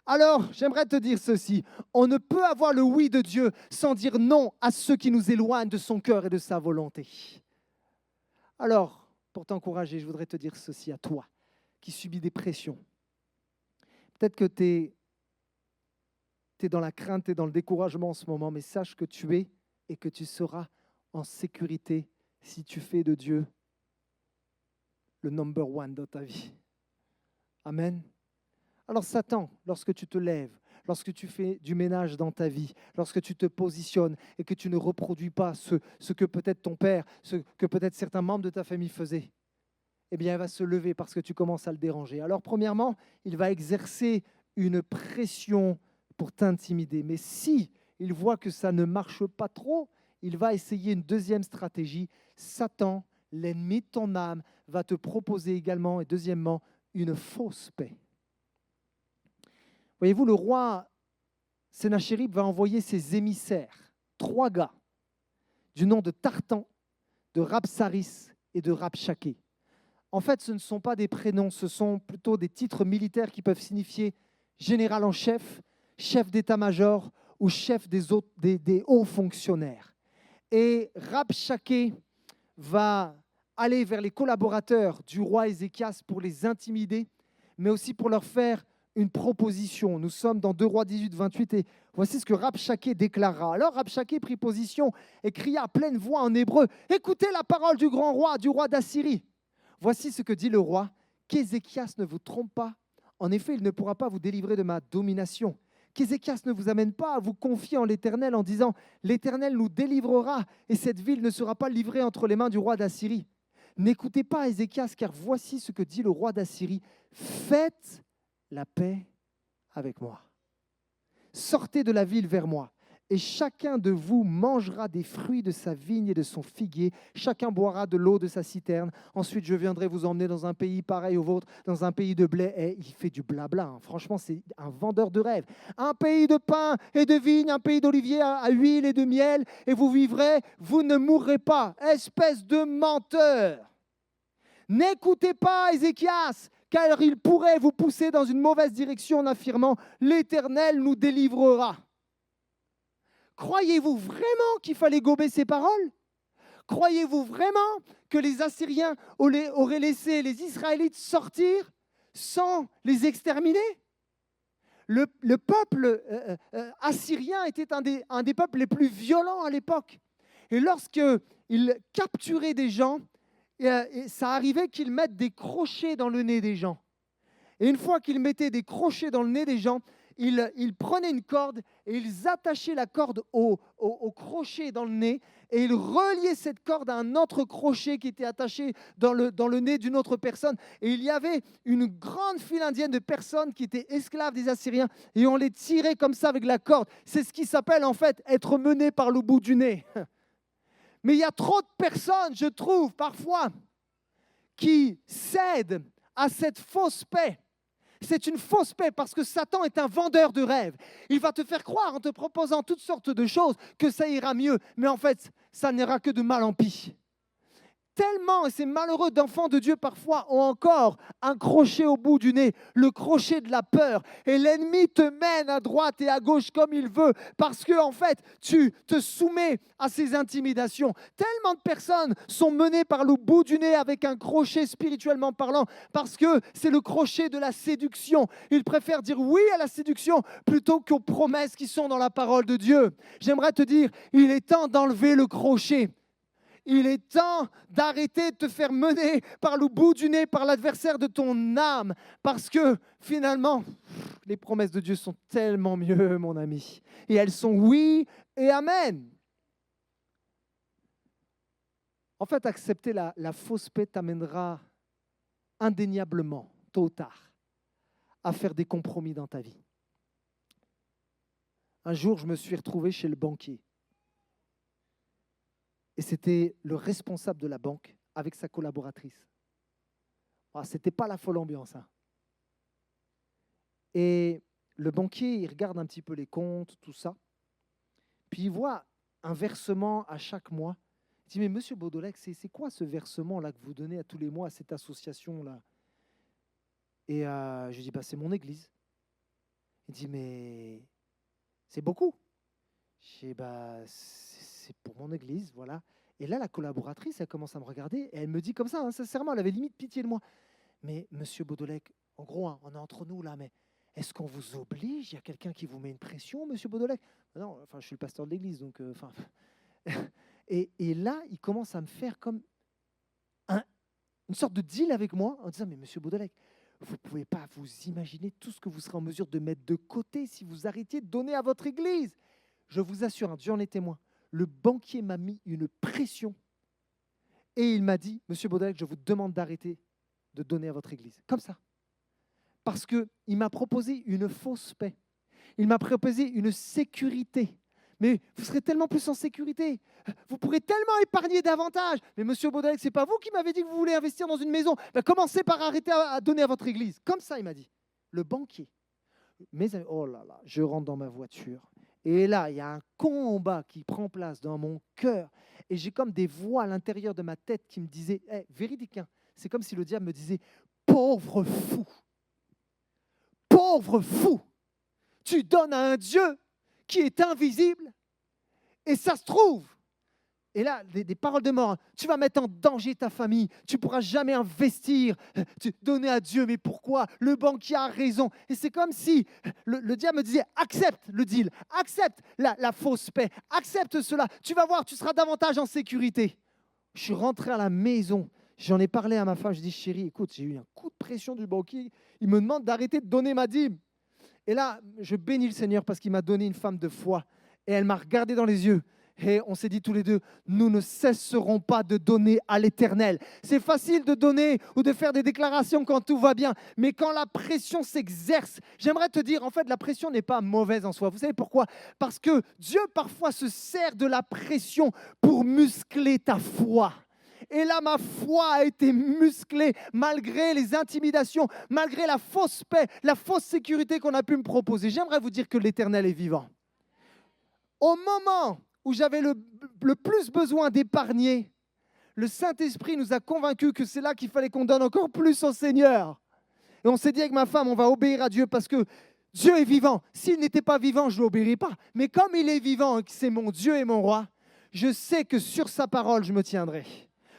Alors, j'aimerais te dire ceci. On ne peut avoir le oui de Dieu sans dire non à ceux qui nous éloignent de son cœur et de sa volonté. Alors, pour t'encourager, je voudrais te dire ceci à toi, qui subis des pressions. Peut-être que tu es dans la crainte, tu es dans le découragement en ce moment, mais sache que tu es et que tu seras en sécurité si tu fais de Dieu le number one dans ta vie. Amen. Alors Satan, lorsque tu te lèves, lorsque tu fais du ménage dans ta vie, lorsque tu te positionnes et que tu ne reproduis pas ce que peut-être ton père, ce que peut-être certains membres de ta famille faisaient, eh bien, il va se lever parce que tu commences à le déranger. Alors, premièrement, il va exercer une pression pour t'intimider. Mais si il voit que ça ne marche pas trop, il va essayer une deuxième stratégie. Satan, l'ennemi de ton âme, va te proposer également, et deuxièmement, une fausse paix. Voyez-vous, le roi Sénachérib va envoyer ses émissaires, 3 gars, du nom de Tartan, de Rabsaris et de Rabshaké. En fait, ce ne sont pas des prénoms, ce sont plutôt des titres militaires qui peuvent signifier général en chef, chef d'état-major ou chef des hauts fonctionnaires. Et Rabshaké va aller vers les collaborateurs du roi Ézéchias pour les intimider, mais aussi pour leur faire une proposition. Nous sommes dans 2 Rois 18, 28 et voici ce que Rabshaké déclara. Alors Rabshaké prit position et cria à pleine voix en hébreu, « Écoutez la parole du grand roi, du roi d'Assyrie. Voici ce que dit le roi, qu'Ézéchias ne vous trompe pas. En effet, il ne pourra pas vous délivrer de ma domination. Qu'Ézéchias ne vous amène pas à vous confier en l'Éternel en disant, l'Éternel nous délivrera et cette ville ne sera pas livrée entre les mains du roi d'Assyrie. N'écoutez pas Ézéchias, car voici ce que dit le roi d'Assyrie. Faites la paix avec moi. Sortez de la ville vers moi. Et chacun de vous mangera des fruits de sa vigne et de son figuier. Chacun boira de l'eau de sa citerne. Ensuite, je viendrai vous emmener dans un pays pareil au vôtre, dans un pays de blé. Et il fait du blabla. Hein. Franchement, c'est un vendeur de rêves. Un pays de pain et de vigne, un pays d'olivier à huile et de miel. Et vous vivrez, vous ne mourrez pas. Espèce de menteur. N'écoutez pas Ézéchias, car il pourrait vous pousser dans une mauvaise direction en affirmant « L'Éternel nous délivrera ». Croyez-vous vraiment qu'il fallait gober ces paroles? Croyez-vous vraiment que les Assyriens auraient laissé les Israélites sortir sans les exterminer? Le peuple assyrien était un des peuples les plus violents à l'époque. Et lorsqu'ils capturaient des gens, ça arrivait qu'ils mettent des crochets dans le nez des gens. Et une fois qu'ils mettaient des crochets dans le nez des gens, ils prenaient une corde et ils attachaient la corde au crochet dans le nez et ils reliaient cette corde à un autre crochet qui était attaché dans le nez d'une autre personne. Et il y avait une grande file indienne de personnes qui étaient esclaves des Assyriens et on les tirait comme ça avec la corde. C'est ce qui s'appelle en fait être mené par le bout du nez. Mais il y a trop de personnes, je trouve, parfois, qui cèdent à cette fausse paix. C'est une fausse paix parce que Satan est un vendeur de rêves. Il va te faire croire en te proposant toutes sortes de choses que ça ira mieux. Mais en fait, ça n'ira que de mal en pis. Tellement, et ces malheureux d'enfants de Dieu parfois ont encore un crochet au bout du nez, le crochet de la peur. Et l'ennemi te mène à droite et à gauche comme il veut parce que en fait, tu te soumets à ces intimidations. Tellement de personnes sont menées par le bout du nez avec un crochet spirituellement parlant parce que c'est le crochet de la séduction. Ils préfèrent dire oui à la séduction plutôt qu'aux promesses qui sont dans la parole de Dieu. J'aimerais te dire, il est temps d'enlever le crochet. Il est temps d'arrêter de te faire mener par le bout du nez, par l'adversaire de ton âme, parce que finalement, les promesses de Dieu sont tellement mieux, mon ami. Et elles sont oui et amen. En fait, accepter la fausse paix t'amènera indéniablement, tôt ou tard, à faire des compromis dans ta vie. Un jour, je me suis retrouvé chez le banquier. Et c'était le responsable de la banque avec sa collaboratrice. Ce n'était pas la folle ambiance. Hein. Et le banquier, il regarde un petit peu les comptes, tout ça. Puis il voit un versement à chaque mois. Il dit, mais monsieur Baudolec, c'est quoi ce versement-là que vous donnez à tous les mois à cette association-là? Et je lui dis, c'est mon église. Il dit, mais c'est beaucoup. Je dis, c'est pour mon église, voilà. Et là, la collaboratrice, elle commence à me regarder et elle me dit comme ça, hein, sincèrement, elle avait limite pitié de moi. Mais monsieur Baudolec, en gros, hein, on est entre nous là, mais est-ce qu'on vous oblige? Il y a quelqu'un qui vous met une pression, monsieur Baudolec? Non, enfin, je suis le pasteur de l'église, donc... Et là, il commence à me faire comme une sorte de deal avec moi en disant, mais monsieur Baudolec, vous ne pouvez pas vous imaginer tout ce que vous serez en mesure de mettre de côté si vous arrêtiez de donner à votre église. Je vous assure, hein, Dieu en est témoin, le banquier m'a mis une pression et il m'a dit, Monsieur Baudrec, je vous demande d'arrêter de donner à votre église. Comme ça. Parce qu'il m'a proposé une fausse paix. Il m'a proposé une sécurité. Mais vous serez tellement plus en sécurité. Vous pourrez tellement épargner davantage. Mais Monsieur Baudrec, ce n'est pas vous qui m'avez dit que vous voulez investir dans une maison. Ben, commencez par arrêter à donner à votre église. Comme ça, il m'a dit. Le banquier. Mes amis, oh là là, je rentre dans ma voiture. Et là, il y a un combat qui prend place dans mon cœur. Et j'ai comme des voix à l'intérieur de ma tête qui me disaient, hey, véridique, hein, c'est comme si le diable me disait, pauvre fou, pauvre fou, tu donnes à un Dieu qui est invisible et ça se trouve. Et là, des paroles de mort, tu vas mettre en danger ta famille, tu ne pourras jamais investir, donner à Dieu, mais pourquoi? Le banquier a raison. Et c'est comme si le diable me disait, accepte le deal, accepte la fausse paix, accepte cela, tu vas voir, tu seras davantage en sécurité. Je suis rentré à la maison, j'en ai parlé à ma femme, je dis, chérie, écoute, j'ai eu un coup de pression du banquier, il me demande d'arrêter de donner ma dîme. Et là, je bénis le Seigneur parce qu'il m'a donné une femme de foi. Et elle m'a regardé dans les yeux. Et on s'est dit tous les deux, nous ne cesserons pas de donner à l'Éternel. C'est facile de donner ou de faire des déclarations quand tout va bien. Mais quand la pression s'exerce, j'aimerais te dire, en fait, la pression n'est pas mauvaise en soi. Vous savez pourquoi? Parce que Dieu parfois se sert de la pression pour muscler ta foi. Et là, ma foi a été musclée malgré les intimidations, malgré la fausse paix, la fausse sécurité qu'on a pu me proposer. J'aimerais vous dire que l'Éternel est vivant. Au moment où j'avais le plus besoin d'épargner, le Saint-Esprit nous a convaincus que c'est là qu'il fallait qu'on donne encore plus au Seigneur. Et on s'est dit avec ma femme, on va obéir à Dieu parce que Dieu est vivant. S'il n'était pas vivant, je ne l'obéirais pas. Mais comme il est vivant et que c'est mon Dieu et mon roi, je sais que sur sa parole, je me tiendrai.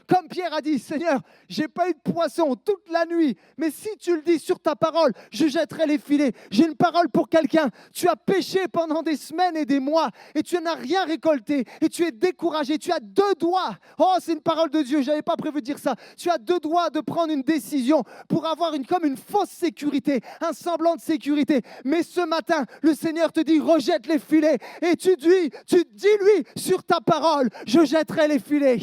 Comme Pierre a dit, Seigneur, je n'ai pas eu de poisson toute la nuit, mais si tu le dis sur ta parole, je jetterai les filets. J'ai une parole pour quelqu'un. Tu as péché pendant des semaines et des mois et tu n'as rien récolté et tu es découragé. Tu as 2 doigts. Oh, c'est une parole de Dieu, je n'avais pas prévu de dire ça. Tu as 2 doigts de prendre une décision pour avoir comme une fausse sécurité, un semblant de sécurité. Mais ce matin, le Seigneur te dit, rejette les filets et tu dis-lui sur ta parole, je jetterai les filets.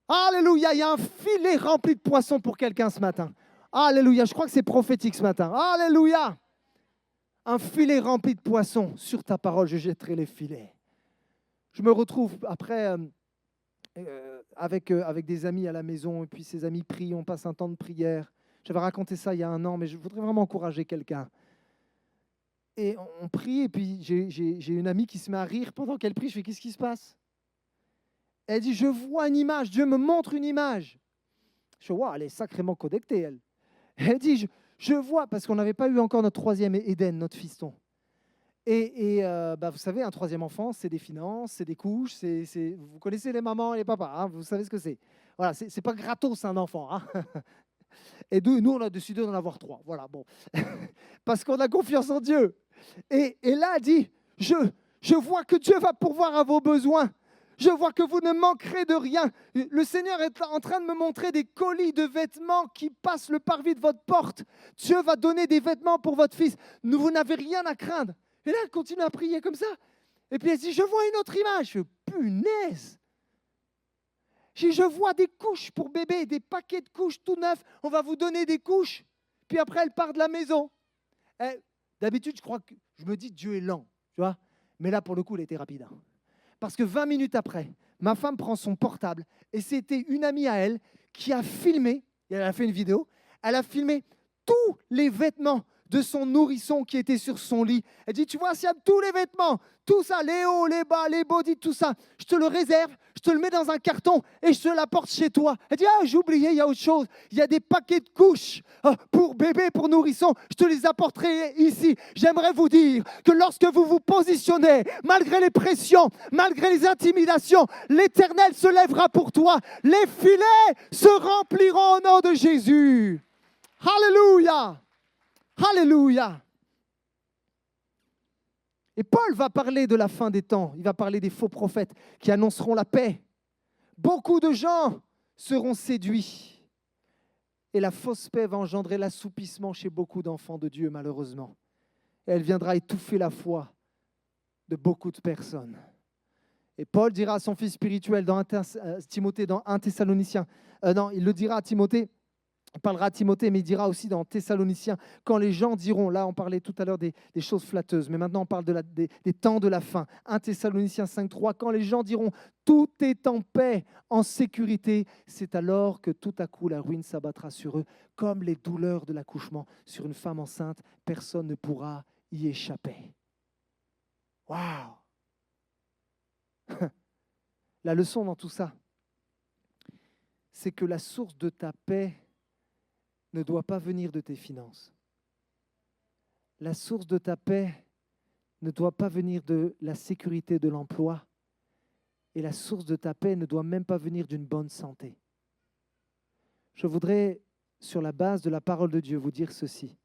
Alléluia, il y a un filet rempli de poissons pour quelqu'un ce matin. Alléluia, je crois que c'est prophétique ce matin. Alléluia. Un filet rempli de poissons. Sur ta parole, je jetterai les filets. Je me retrouve après avec des amis à la maison, et puis ces amis prient, on passe un temps de prière. J'avais raconté ça il y a 1 an, mais je voudrais vraiment encourager quelqu'un. Et on prie, et puis j'ai une amie qui se met à rire pendant qu'elle prie. Je fais, qu'est-ce qui se passe? Elle dit, je vois une image, Dieu me montre une image. Je fais, wow, elle est sacrément connectée, elle. Elle dit, je vois, parce qu'on n'avait pas eu encore notre 3e Éden, notre fiston. Et vous savez, un 3e enfant, c'est des finances, c'est des couches, vous connaissez les mamans et les papas, hein, vous savez ce que c'est. Voilà, c'est pas gratos un enfant. Hein. Et nous, on a décidé d'en avoir 3. Voilà, bon. Parce qu'on a confiance en Dieu. Et là, elle dit, je vois que Dieu va pourvoir à vos besoins. Je vois que vous ne manquerez de rien. Le Seigneur est en train de me montrer des colis de vêtements qui passent le parvis de votre porte. Dieu va donner des vêtements pour votre fils. Vous n'avez rien à craindre. Et là, elle continue à prier comme ça. Et puis elle dit, je vois une autre image. Je dis, punaise. Je vois des couches pour bébé, des paquets de couches tout neufs. On va vous donner des couches. Puis après, elle part de la maison. D'habitude, je me dis, Dieu est lent. Tu vois. Mais là, pour le coup, il était rapide. Hein. Parce que 20 minutes après, ma femme prend son portable et c'était une amie à elle qui a filmé, et elle a fait une vidéo, elle a filmé tous les vêtements de son nourrisson qui était sur son lit. Elle dit, tu vois, s'il y a tous les vêtements, tout ça, les hauts, les bas, les bodys, tout ça, je te le réserve, je te le mets dans un carton et je te l'apporte chez toi. Elle dit, j'ai oublié, il y a autre chose. Il y a des paquets de couches pour bébé, pour nourrisson. Je te les apporterai ici. J'aimerais vous dire que lorsque vous vous positionnez, malgré les pressions, malgré les intimidations, l'Éternel se lèvera pour toi. Les filets se rempliront au nom de Jésus. Alléluia. Alléluia. Et Paul va parler de la fin des temps. Il va parler des faux prophètes qui annonceront la paix. Beaucoup de gens seront séduits. Et la fausse paix va engendrer l'assoupissement chez beaucoup d'enfants de Dieu, malheureusement. Et elle viendra étouffer la foi de beaucoup de personnes. Et Paul dira à son fils spirituel dans Timothée, dans 1 Thessaloniciens, non, il le dira à Timothée, il parlera à Timothée, mais il dira aussi dans Thessaloniciens, quand les gens diront, là on parlait tout à l'heure des choses flatteuses, mais maintenant on parle des temps de la fin. 1 Thessaloniciens 5.3, quand les gens diront, tout est en paix, en sécurité, c'est alors que tout à coup la ruine s'abattra sur eux, comme les douleurs de l'accouchement sur une femme enceinte, personne ne pourra y échapper. Waouh! La leçon dans tout ça, c'est que la source de ta paix ne doit pas venir de tes finances. La source de ta paix ne doit pas venir de la sécurité de l'emploi. Et la source de ta paix ne doit même pas venir d'une bonne santé. Je voudrais, sur la base de la parole de Dieu, vous dire ceci.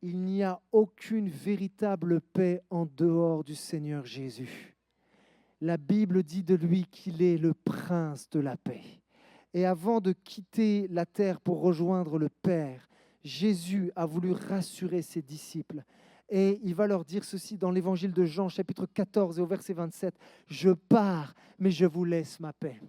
Il n'y a aucune véritable paix en dehors du Seigneur Jésus. La Bible dit de lui qu'il est le prince de la paix. Et avant de quitter la terre pour rejoindre le Père, Jésus a voulu rassurer ses disciples. Et il va leur dire ceci dans l'évangile de Jean, chapitre 14 et au verset 27. « Je pars, mais je vous laisse ma paix.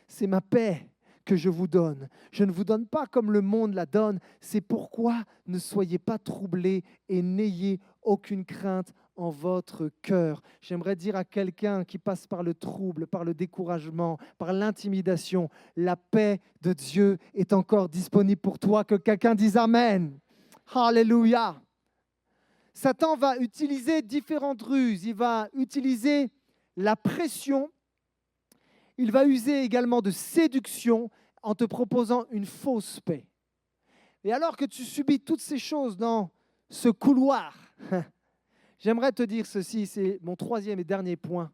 C'est ma paix que je vous donne. Je ne vous donne pas comme le monde la donne. C'est pourquoi ne soyez pas troublés et n'ayez aucune crainte en votre cœur. » J'aimerais dire à quelqu'un qui passe par le trouble, par le découragement, par l'intimidation, la paix de Dieu est encore disponible pour toi. Que quelqu'un dise Amen. Alléluia. Satan va utiliser différentes ruses. Il va utiliser la pression. Il va user également de séduction en te proposant une fausse paix. Et alors que tu subis toutes ces choses dans ce couloir, j'aimerais te dire ceci, c'est mon troisième et dernier point.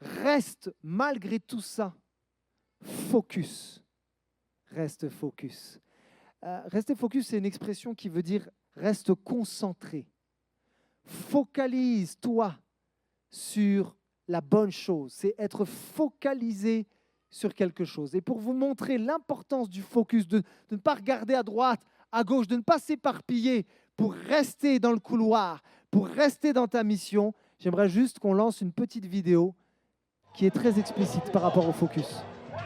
Reste malgré tout ça focus. Reste focus. Rester focus, c'est une expression qui veut dire reste concentré. Focalise-toi sur la bonne chose. C'est être focalisé sur quelque chose. Et pour vous montrer l'importance du focus, de ne pas regarder à droite, à gauche, de ne pas s'éparpiller, pour rester dans le couloir, pour rester dans ta mission, j'aimerais juste qu'on lance une petite vidéo qui est très explicite par rapport au focus.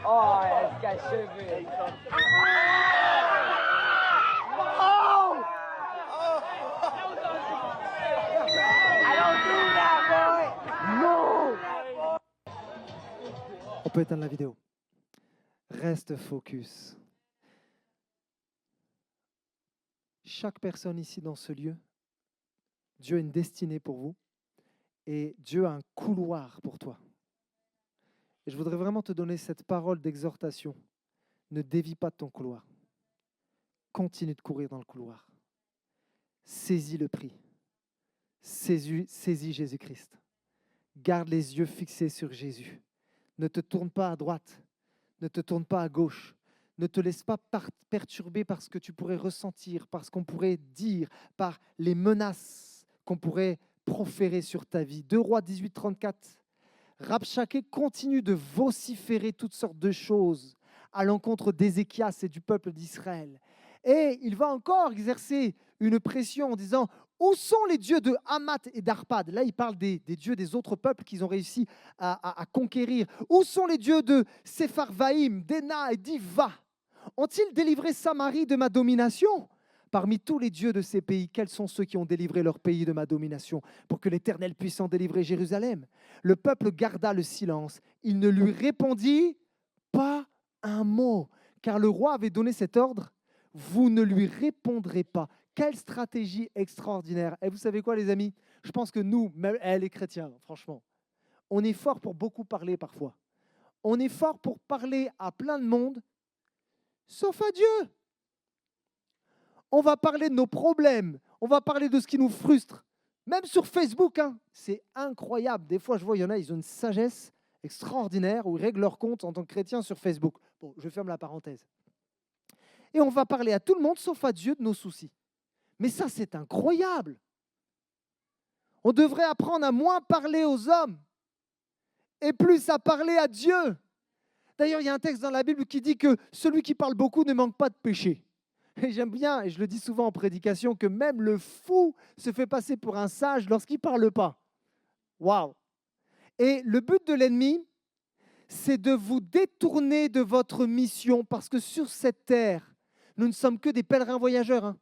Oh, elle se cache. On peut éteindre la vidéo. Reste focus. Chaque personne ici dans ce lieu, Dieu a une destinée pour vous et Dieu a un couloir pour toi. Et je voudrais vraiment te donner cette parole d'exhortation. Ne dévie pas de ton couloir. Continue de courir dans le couloir. Saisis le prix. Saisis Jésus-Christ. Garde les yeux fixés sur Jésus. Ne te tourne pas à droite. Ne te tourne pas à gauche. Ne te laisse pas perturber par ce que tu pourrais ressentir, par ce qu'on pourrait dire, par les menaces qu'on pourrait proférer sur ta vie. 2 Rois 18, 34. Rabshakeh continue de vociférer toutes sortes de choses à l'encontre d'Ézéchias et du peuple d'Israël. Et il va encore exercer une pression en disant « Où sont les dieux de Hamath et d'Arpad ?» Là, il parle des dieux des autres peuples qu'ils ont réussi à conquérir. « Où sont les dieux de Sepharvaïm, d'Ena et d'Iva? Ont-ils délivré Samarie de ma domination ? Parmi tous les dieux de ces pays, quels sont ceux qui ont délivré leur pays de ma domination pour que l'Éternel puisse en délivrer Jérusalem ?» Le peuple garda le silence. Il ne lui répondit pas un mot, car le roi avait donné cet ordre. Vous ne lui répondrez pas. Quelle stratégie extraordinaire. Et vous savez quoi, les amis? Je pense que nous, même les chrétiens, franchement, on est fort pour beaucoup parler parfois. On est fort pour parler à plein de monde, sauf à Dieu. On va parler de nos problèmes, on va parler de ce qui nous frustre. Même sur Facebook, c'est incroyable. Des fois, je vois, il y en a, ils ont une sagesse extraordinaire où ils règlent leur compte en tant que chrétiens sur Facebook. Bon, je ferme la parenthèse. Et on va parler à tout le monde, sauf à Dieu, de nos soucis. Mais ça, c'est incroyable. On devrait apprendre à moins parler aux hommes et plus à parler à Dieu. D'ailleurs, il y a un texte dans la Bible qui dit que celui qui parle beaucoup ne manque pas de péché. Et j'aime bien, et je le dis souvent en prédication, que même le fou se fait passer pour un sage lorsqu'il ne parle pas. Waouh! Et le but de l'ennemi, c'est de vous détourner de votre mission, parce que sur cette terre, nous ne sommes que des pèlerins voyageurs. Hein.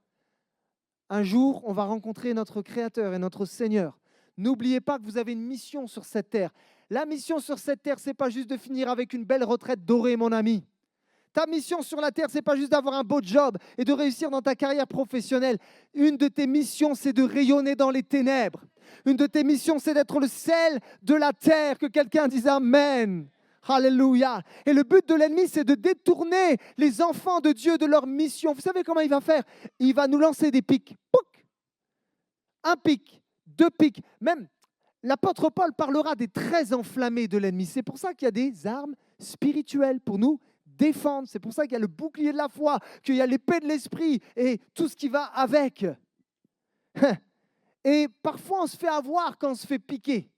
Un jour, on va rencontrer notre Créateur et notre Seigneur. N'oubliez pas que vous avez une mission sur cette terre. La mission sur cette terre, ce n'est pas juste de finir avec une belle retraite dorée, mon ami. Ta mission sur la terre, ce n'est pas juste d'avoir un beau job et de réussir dans ta carrière professionnelle. Une de tes missions, c'est de rayonner dans les ténèbres. Une de tes missions, c'est d'être le sel de la terre. Que quelqu'un dise Amen. Alléluia. Et le but de l'ennemi, c'est de détourner les enfants de Dieu de leur mission. Vous savez comment il va faire? Il va nous lancer des pics. Pouc. Un pic, deux pics. Même l'apôtre Paul parlera des traits enflammés de l'ennemi. C'est pour ça qu'il y a des armes spirituelles pour nous défendre. C'est pour ça qu'il y a le bouclier de la foi, qu'il y a l'épée de l'esprit et tout ce qui va avec. Et parfois, on se fait avoir quand on se fait piquer.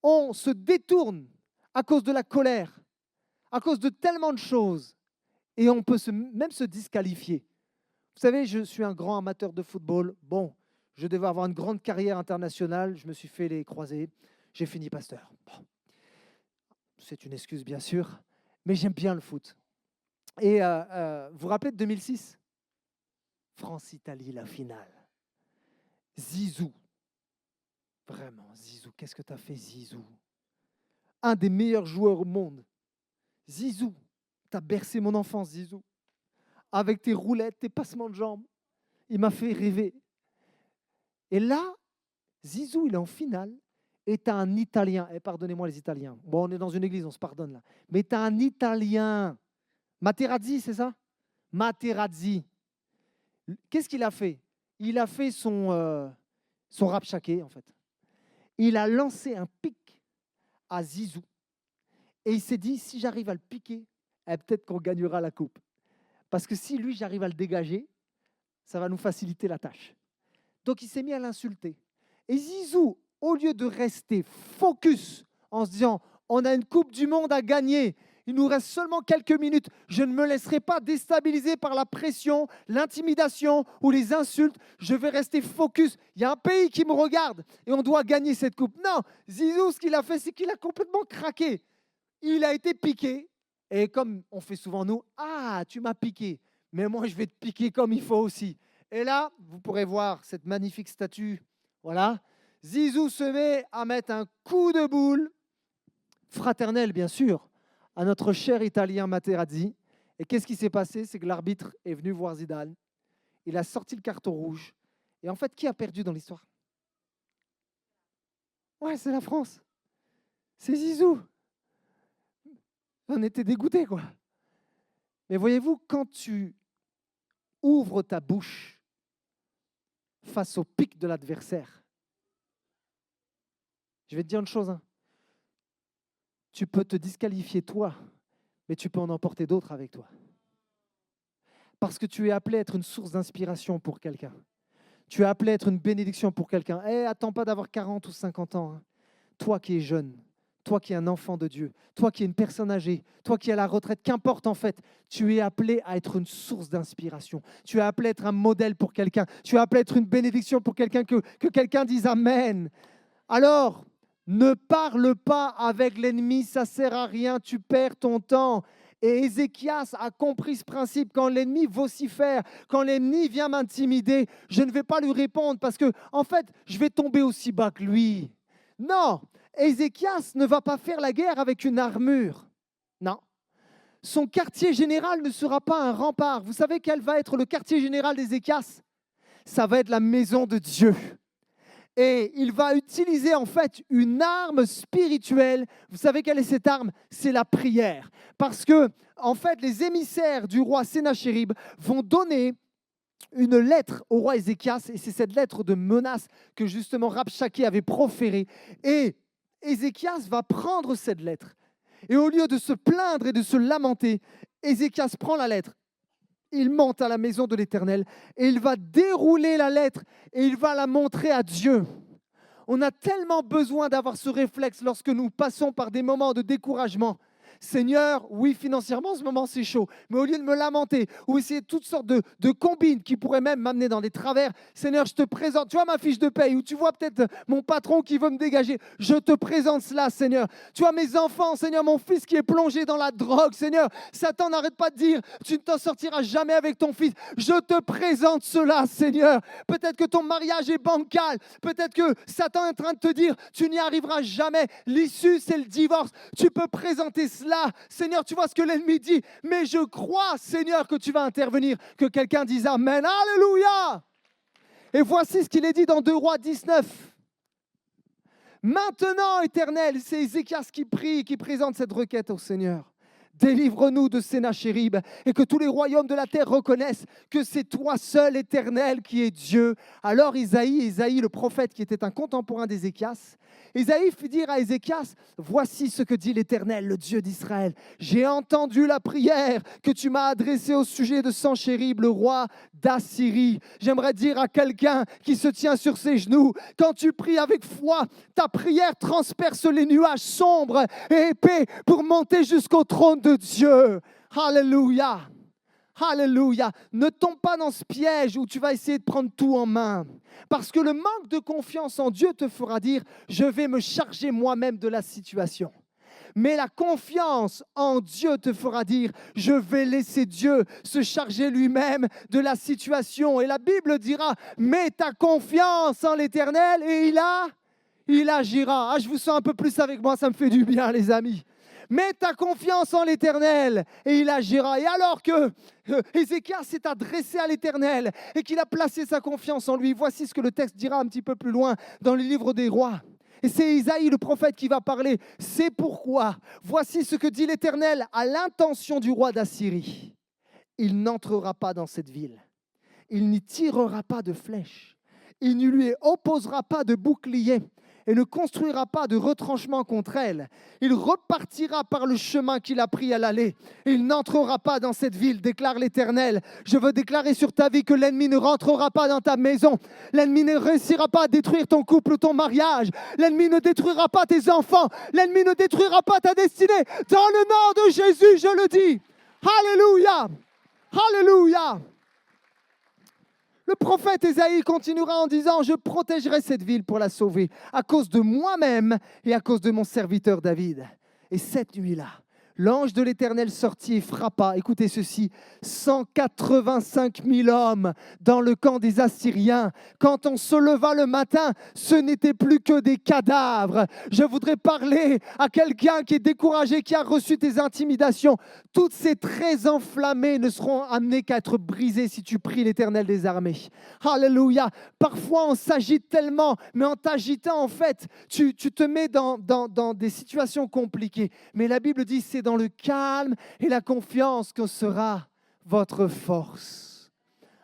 On se détourne à cause de la colère, à cause de tellement de choses. Et on peut même se disqualifier. Vous savez, je suis un grand amateur de football. Bon, je devais avoir une grande carrière internationale. Je me suis fait les croisés. J'ai fini pasteur. Bon. C'est une excuse, bien sûr, mais j'aime bien le foot. Et vous vous rappelez de 2006 ? France-Italie, la finale. Zizou. Vraiment, Zizou. Qu'est-ce que tu as fait, Zizou ? Un des meilleurs joueurs au monde. Zizou. Tu as bercé mon enfance, Zizou. Avec tes roulettes, tes passements de jambes. Il m'a fait rêver. Et là, Zizou, il est en finale. Et tu as un Italien, et pardonnez-moi les Italiens, bon, on est dans une église, on se pardonne là, mais tu as un Italien, Materazzi, c'est ça? Materazzi. Qu'est-ce qu'il a fait? Il a fait son rapchaké, en fait. Il a lancé un pic à Zizou, et il s'est dit, si j'arrive à le piquer, peut-être qu'on gagnera la coupe. Parce que si lui, j'arrive à le dégager, ça va nous faciliter la tâche. Donc, il s'est mis à l'insulter. Et Zizou, au lieu de rester focus en se disant « on a une Coupe du Monde à gagner, il nous reste seulement quelques minutes, je ne me laisserai pas déstabiliser par la pression, l'intimidation ou les insultes, je vais rester focus, il y a un pays qui me regarde et on doit gagner cette coupe. » Non, Zizou, ce qu'il a fait, c'est qu'il a complètement craqué. Il a été piqué et comme on fait souvent nous, « Ah, tu m'as piqué, mais moi je vais te piquer comme il faut aussi. » Et là, vous pourrez voir cette magnifique statue, voilà. Zizou se met à mettre un coup de boule, fraternel bien sûr, à notre cher Italien Materazzi. Et qu'est-ce qui s'est passé? C'est que l'arbitre est venu voir Zidane. Il a sorti le carton rouge. Et en fait, qui a perdu dans l'histoire? Ouais, c'est la France. C'est Zizou. On était dégoûtés, quoi. Mais voyez-vous, quand tu ouvres ta bouche face au pic de l'adversaire, je vais te dire une chose, hein. Tu peux te disqualifier toi, mais tu peux en emporter d'autres avec toi. Parce que tu es appelé à être une source d'inspiration pour quelqu'un. Tu es appelé à être une bénédiction pour quelqu'un. Attends pas d'avoir 40 ou 50 ans. Hein. Toi qui es jeune, toi qui es un enfant de Dieu, toi qui es une personne âgée, toi qui es à la retraite, qu'importe en fait, tu es appelé à être une source d'inspiration. Tu es appelé à être un modèle pour quelqu'un. Tu es appelé à être une bénédiction pour quelqu'un, que quelqu'un dise Amen. Alors, ne parle pas avec l'ennemi, ça ne sert à rien, tu perds ton temps. Et Ézéchias a compris ce principe. Quand l'ennemi vocifère, quand l'ennemi vient m'intimider, je ne vais pas lui répondre parce que, en fait, je vais tomber aussi bas que lui. Non, Ézéchias ne va pas faire la guerre avec une armure. Non. Son quartier général ne sera pas un rempart. Vous savez quel va être le quartier général d'Ézéchias? Ça va être la maison de Dieu. Et il va utiliser en fait une arme spirituelle. Vous savez quelle est cette arme? C'est la prière. Parce que, en fait, les émissaires du roi Sénachérib vont donner une lettre au roi Ézéchias. Et c'est cette lettre de menace que justement Rabchaké avait proférée. Et Ézéchias va prendre cette lettre. Et au lieu de se plaindre et de se lamenter, Ézéchias prend la lettre. Il monte à la maison de l'Éternel et il va dérouler la lettre et il va la montrer à Dieu. On a tellement besoin d'avoir ce réflexe lorsque nous passons par des moments de découragement. Seigneur, oui, financièrement, en ce moment, c'est chaud. Mais au lieu de me lamenter ou essayer toutes sortes de combines qui pourraient même m'amener dans des travers, Seigneur, je te présente, tu vois ma fiche de paye ou tu vois peut-être mon patron qui veut me dégager. Je te présente cela, Seigneur. Tu vois mes enfants, Seigneur, mon fils qui est plongé dans la drogue, Seigneur. Satan n'arrête pas de dire, tu ne t'en sortiras jamais avec ton fils. Je te présente cela, Seigneur. Peut-être que ton mariage est bancal. Peut-être que Satan est en train de te dire, tu n'y arriveras jamais. L'issue, c'est le divorce. Tu peux présenter cela. Seigneur, tu vois ce que l'ennemi dit. Mais je crois, Seigneur, que tu vas intervenir. Que quelqu'un dise Amen. Alléluia. Et voici ce qu'il est dit dans 2 Rois 19. Maintenant, Éternel, c'est Ézéchias qui prie, qui présente cette requête au Seigneur. Délivre-nous de Sénachérib et que tous les royaumes de la terre reconnaissent que c'est toi seul, Éternel, qui es Dieu. Alors Isaïe, le prophète qui était un contemporain d'Ézéchias, Isaïe fit dire à Ézéchias, voici ce que dit l'Éternel, le Dieu d'Israël. J'ai entendu la prière que tu m'as adressée au sujet de Sanchérib, le roi d'Assyrie. J'aimerais dire à quelqu'un qui se tient sur ses genoux, quand tu pries avec foi, ta prière transperce les nuages sombres et épais pour monter jusqu'au trône de Dieu. Alléluia. Alléluia. Ne tombe pas dans ce piège où tu vas essayer de prendre tout en main. Parce que le manque de confiance en Dieu te fera dire, je vais me charger moi-même de la situation. Mais la confiance en Dieu te fera dire, je vais laisser Dieu se charger lui-même de la situation. Et la Bible dira, mets ta confiance en l'Éternel et il agira. Ah, je vous sens un peu plus avec moi, ça me fait du bien, les amis. Mets ta confiance en l'Éternel et il agira. Et alors que Ézéchias s'est adressé à l'Éternel et qu'il a placé sa confiance en lui, voici ce que le texte dira un petit peu plus loin dans le livre des rois. Et c'est Isaïe le prophète qui va parler. C'est pourquoi, voici ce que dit l'Éternel à l'intention du roi d'Assyrie. Il n'entrera pas dans cette ville. Il n'y tirera pas de flèche. Il ne lui opposera pas de bouclier et ne construira pas de retranchement contre elle. Il repartira par le chemin qu'il a pris à l'aller. Il n'entrera pas dans cette ville, déclare l'Éternel. Je veux déclarer sur ta vie que l'ennemi ne rentrera pas dans ta maison. L'ennemi ne réussira pas à détruire ton couple ou ton mariage. L'ennemi ne détruira pas tes enfants. L'ennemi ne détruira pas ta destinée. Dans le nom de Jésus, je le dis. Alléluia. Alléluia. Le prophète Ésaïe continuera en disant, je protégerai cette ville pour la sauver à cause de moi-même et à cause de mon serviteur David. Et cette nuit-là, l'ange de l'Éternel sortit et frappa, écoutez ceci, 185 000 hommes dans le camp des Assyriens. Quand on se leva le matin, ce n'était plus que des cadavres. Je voudrais parler à quelqu'un qui est découragé, qui a reçu tes intimidations. Toutes ces traits enflammés ne seront amenés qu'à être brisés si tu pries l'Éternel des armées. Alléluia. Parfois, on s'agite tellement, mais en t'agitant, en fait, tu te mets dans des situations compliquées. Mais la Bible dit, c'est dans le calme et la confiance que sera votre force.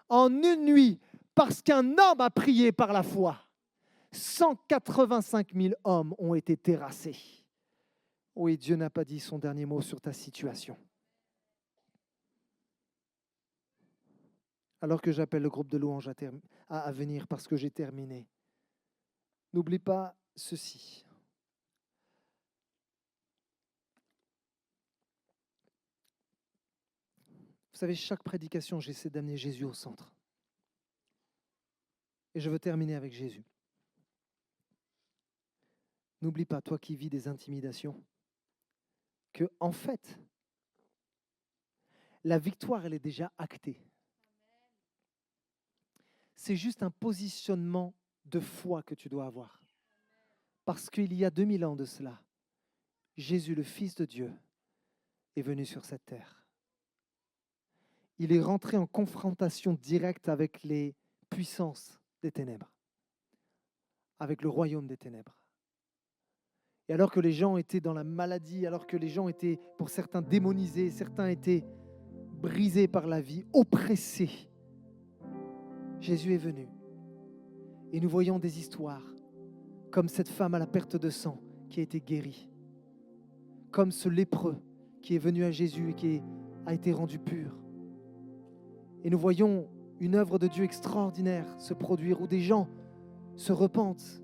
En une nuit, parce qu'un homme a prié par la foi, 185 000 hommes ont été terrassés. Oui, Dieu n'a pas dit son dernier mot sur ta situation. Alors que j'appelle le groupe de louanges à venir parce que j'ai terminé, n'oublie pas ceci. Vous savez, chaque prédication, j'essaie d'amener Jésus au centre. Et je veux terminer avec Jésus. N'oublie pas, toi qui vis des intimidations, que en fait, la victoire, elle est déjà actée. C'est juste un positionnement de foi que tu dois avoir. Parce qu'il y a 2000 ans de cela, Jésus, le Fils de Dieu, est venu sur cette terre. Il est rentré en confrontation directe avec les puissances des ténèbres, avec le royaume des ténèbres. Et alors que les gens étaient dans la maladie, alors que les gens étaient, pour certains, démonisés, certains étaient brisés par la vie, oppressés, Jésus est venu. Et nous voyons des histoires, comme cette femme à la perte de sang qui a été guérie, comme ce lépreux qui est venu à Jésus et qui a été rendu pur. Et nous voyons une œuvre de Dieu extraordinaire se produire où des gens se repentent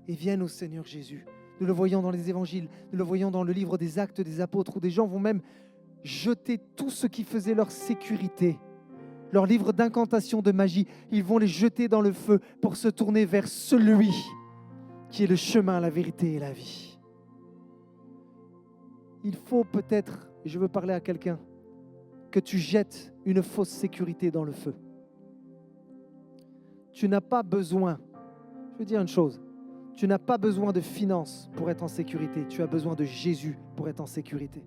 et viennent au Seigneur Jésus. Nous le voyons dans les évangiles, nous le voyons dans le livre des Actes des Apôtres, où des gens vont même jeter tout ce qui faisait leur sécurité, leurs livres d'incantation, de magie, ils vont les jeter dans le feu pour se tourner vers celui qui est le chemin, la vérité et la vie. Il faut peut-être, et je veux parler à quelqu'un, que tu jettes une fausse sécurité dans le feu. Tu n'as pas besoin, je veux dire une chose, tu n'as pas besoin de finances pour être en sécurité, tu as besoin de Jésus pour être en sécurité.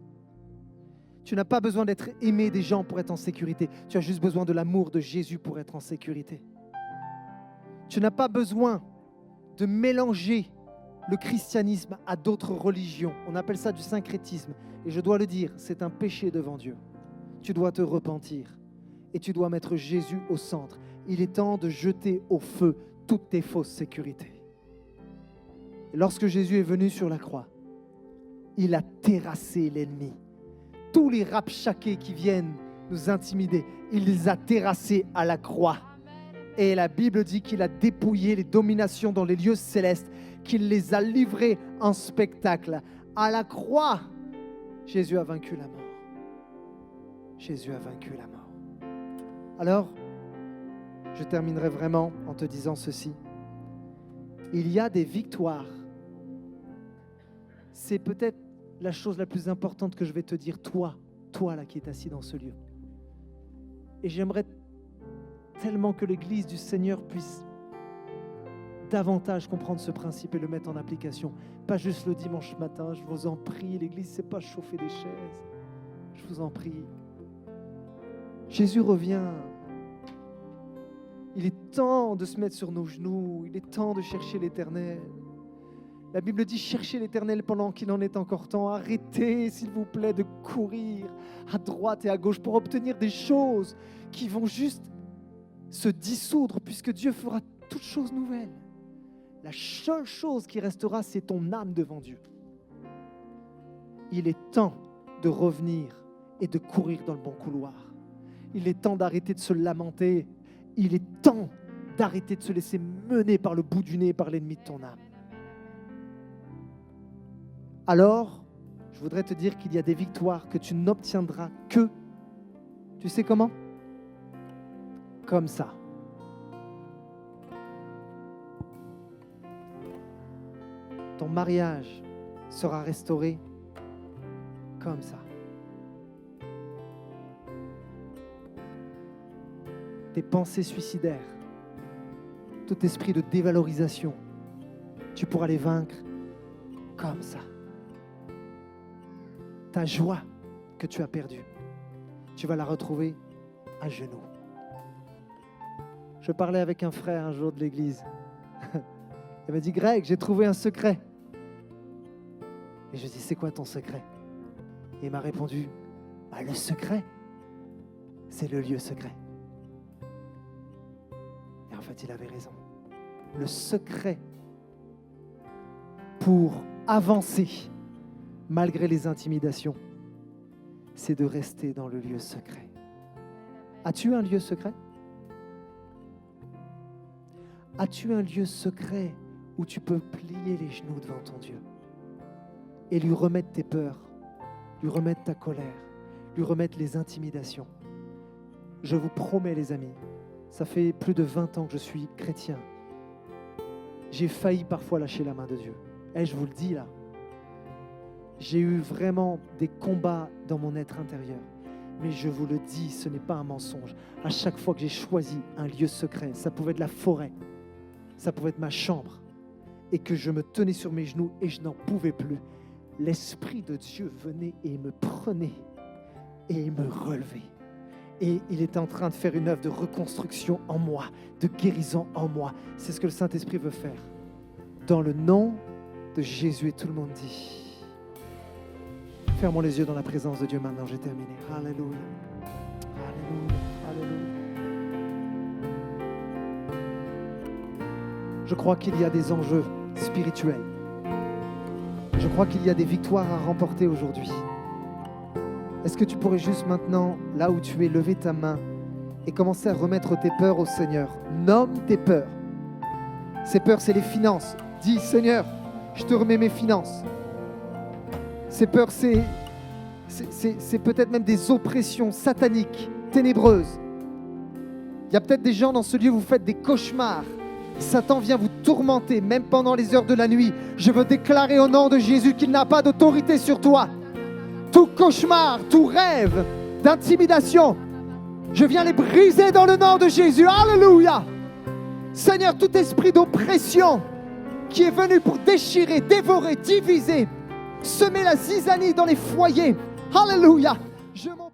Tu n'as pas besoin d'être aimé des gens pour être en sécurité, tu as juste besoin de l'amour de Jésus pour être en sécurité. Tu n'as pas besoin de mélanger le christianisme à d'autres religions. On appelle ça du syncrétisme. Et je dois le dire, c'est un péché devant Dieu. Tu dois te repentir et tu dois mettre Jésus au centre. Il est temps de jeter au feu toutes tes fausses sécurités. Et lorsque Jésus est venu sur la croix, il a terrassé l'ennemi. Tous les rabshakés qui viennent nous intimider, il les a terrassés à la croix. Et la Bible dit qu'il a dépouillé les dominations dans les lieux célestes, qu'il les a livrées en spectacle. À la croix, Jésus a vaincu la mort. Jésus a vaincu la mort. Alors, je terminerai vraiment en te disant ceci. Il y a des victoires. C'est peut-être la chose la plus importante que je vais te dire, toi là qui es assis dans ce lieu. Et j'aimerais tellement que l'Église du Seigneur puisse davantage comprendre ce principe et le mettre en application. Pas juste le dimanche matin, je vous en prie, l'Église, c'est pas chauffer des chaises. Je vous en prie. Jésus revient. Il est temps de se mettre sur nos genoux, il est temps de chercher l'Éternel. La Bible dit, cherchez l'Éternel pendant qu'il en est encore temps. Arrêtez, s'il vous plaît, de courir à droite et à gauche pour obtenir des choses qui vont juste se dissoudre, puisque Dieu fera toutes choses nouvelles. La seule chose qui restera, c'est ton âme devant Dieu. Il est temps de revenir et de courir dans le bon couloir. Il est temps d'arrêter de se lamenter. Il est temps d'arrêter de se laisser mener par le bout du nez par l'ennemi de ton âme. Alors, je voudrais te dire qu'il y a des victoires que tu n'obtiendras que, tu sais comment ? Comme ça. Ton mariage sera restauré comme ça. Tes pensées suicidaires, tout esprit de dévalorisation, tu pourras les vaincre comme ça. Ta joie que tu as perdue, tu vas la retrouver à genoux. Je parlais avec un frère un jour de l'église. Il m'a dit, Greg, j'ai trouvé un secret. Et je lui ai dit, c'est quoi ton secret? Et il m'a répondu, le secret, c'est le lieu secret. Et en fait, il avait raison. Le secret pour avancer, malgré les intimidations, c'est de rester dans le lieu secret. As-tu un lieu secret? As-tu un lieu secret où tu peux plier les genoux devant ton Dieu et lui remettre tes peurs, lui remettre ta colère, lui remettre les intimidations? Je vous promets, les amis, ça fait plus de 20 ans que je suis chrétien. J'ai failli parfois lâcher la main de Dieu. Et je vous le dis là, j'ai eu vraiment des combats dans mon être intérieur. Mais je vous le dis, ce n'est pas un mensonge. À chaque fois que j'ai choisi un lieu secret, ça pouvait être la forêt, ça pouvait être ma chambre, et que je me tenais sur mes genoux et je n'en pouvais plus, l'Esprit de Dieu venait et me prenait et me relevait. Et il était en train de faire une œuvre de reconstruction en moi, de guérison en moi. C'est ce que le Saint-Esprit veut faire. Dans le nom de Jésus, et tout le monde dit. Fermons les yeux dans la présence de Dieu maintenant, j'ai terminé. Alléluia. Alléluia. Alléluia. Je crois qu'il y a des enjeux spirituels. Je crois qu'il y a des victoires à remporter aujourd'hui. Est-ce que tu pourrais juste maintenant, là où tu es, lever ta main et commencer à remettre tes peurs au Seigneur? Nomme tes peurs. Ces peurs, c'est les finances. Dis, Seigneur, Je te remets mes finances. Ces peurs, c'est peut-être même des oppressions sataniques, ténébreuses. Il y a peut-être des gens dans ce lieu, vous faites des cauchemars. Satan vient vous tourmenter, même pendant les heures de la nuit. Je veux déclarer au nom de Jésus qu'il n'a pas d'autorité sur toi. Tout cauchemar, tout rêve d'intimidation, je viens les briser dans le nom de Jésus. Alléluia. Seigneur, tout esprit d'oppression qui est venu pour déchirer, dévorer, diviser, semer la zizanie dans les foyers. Alléluia. Je m'en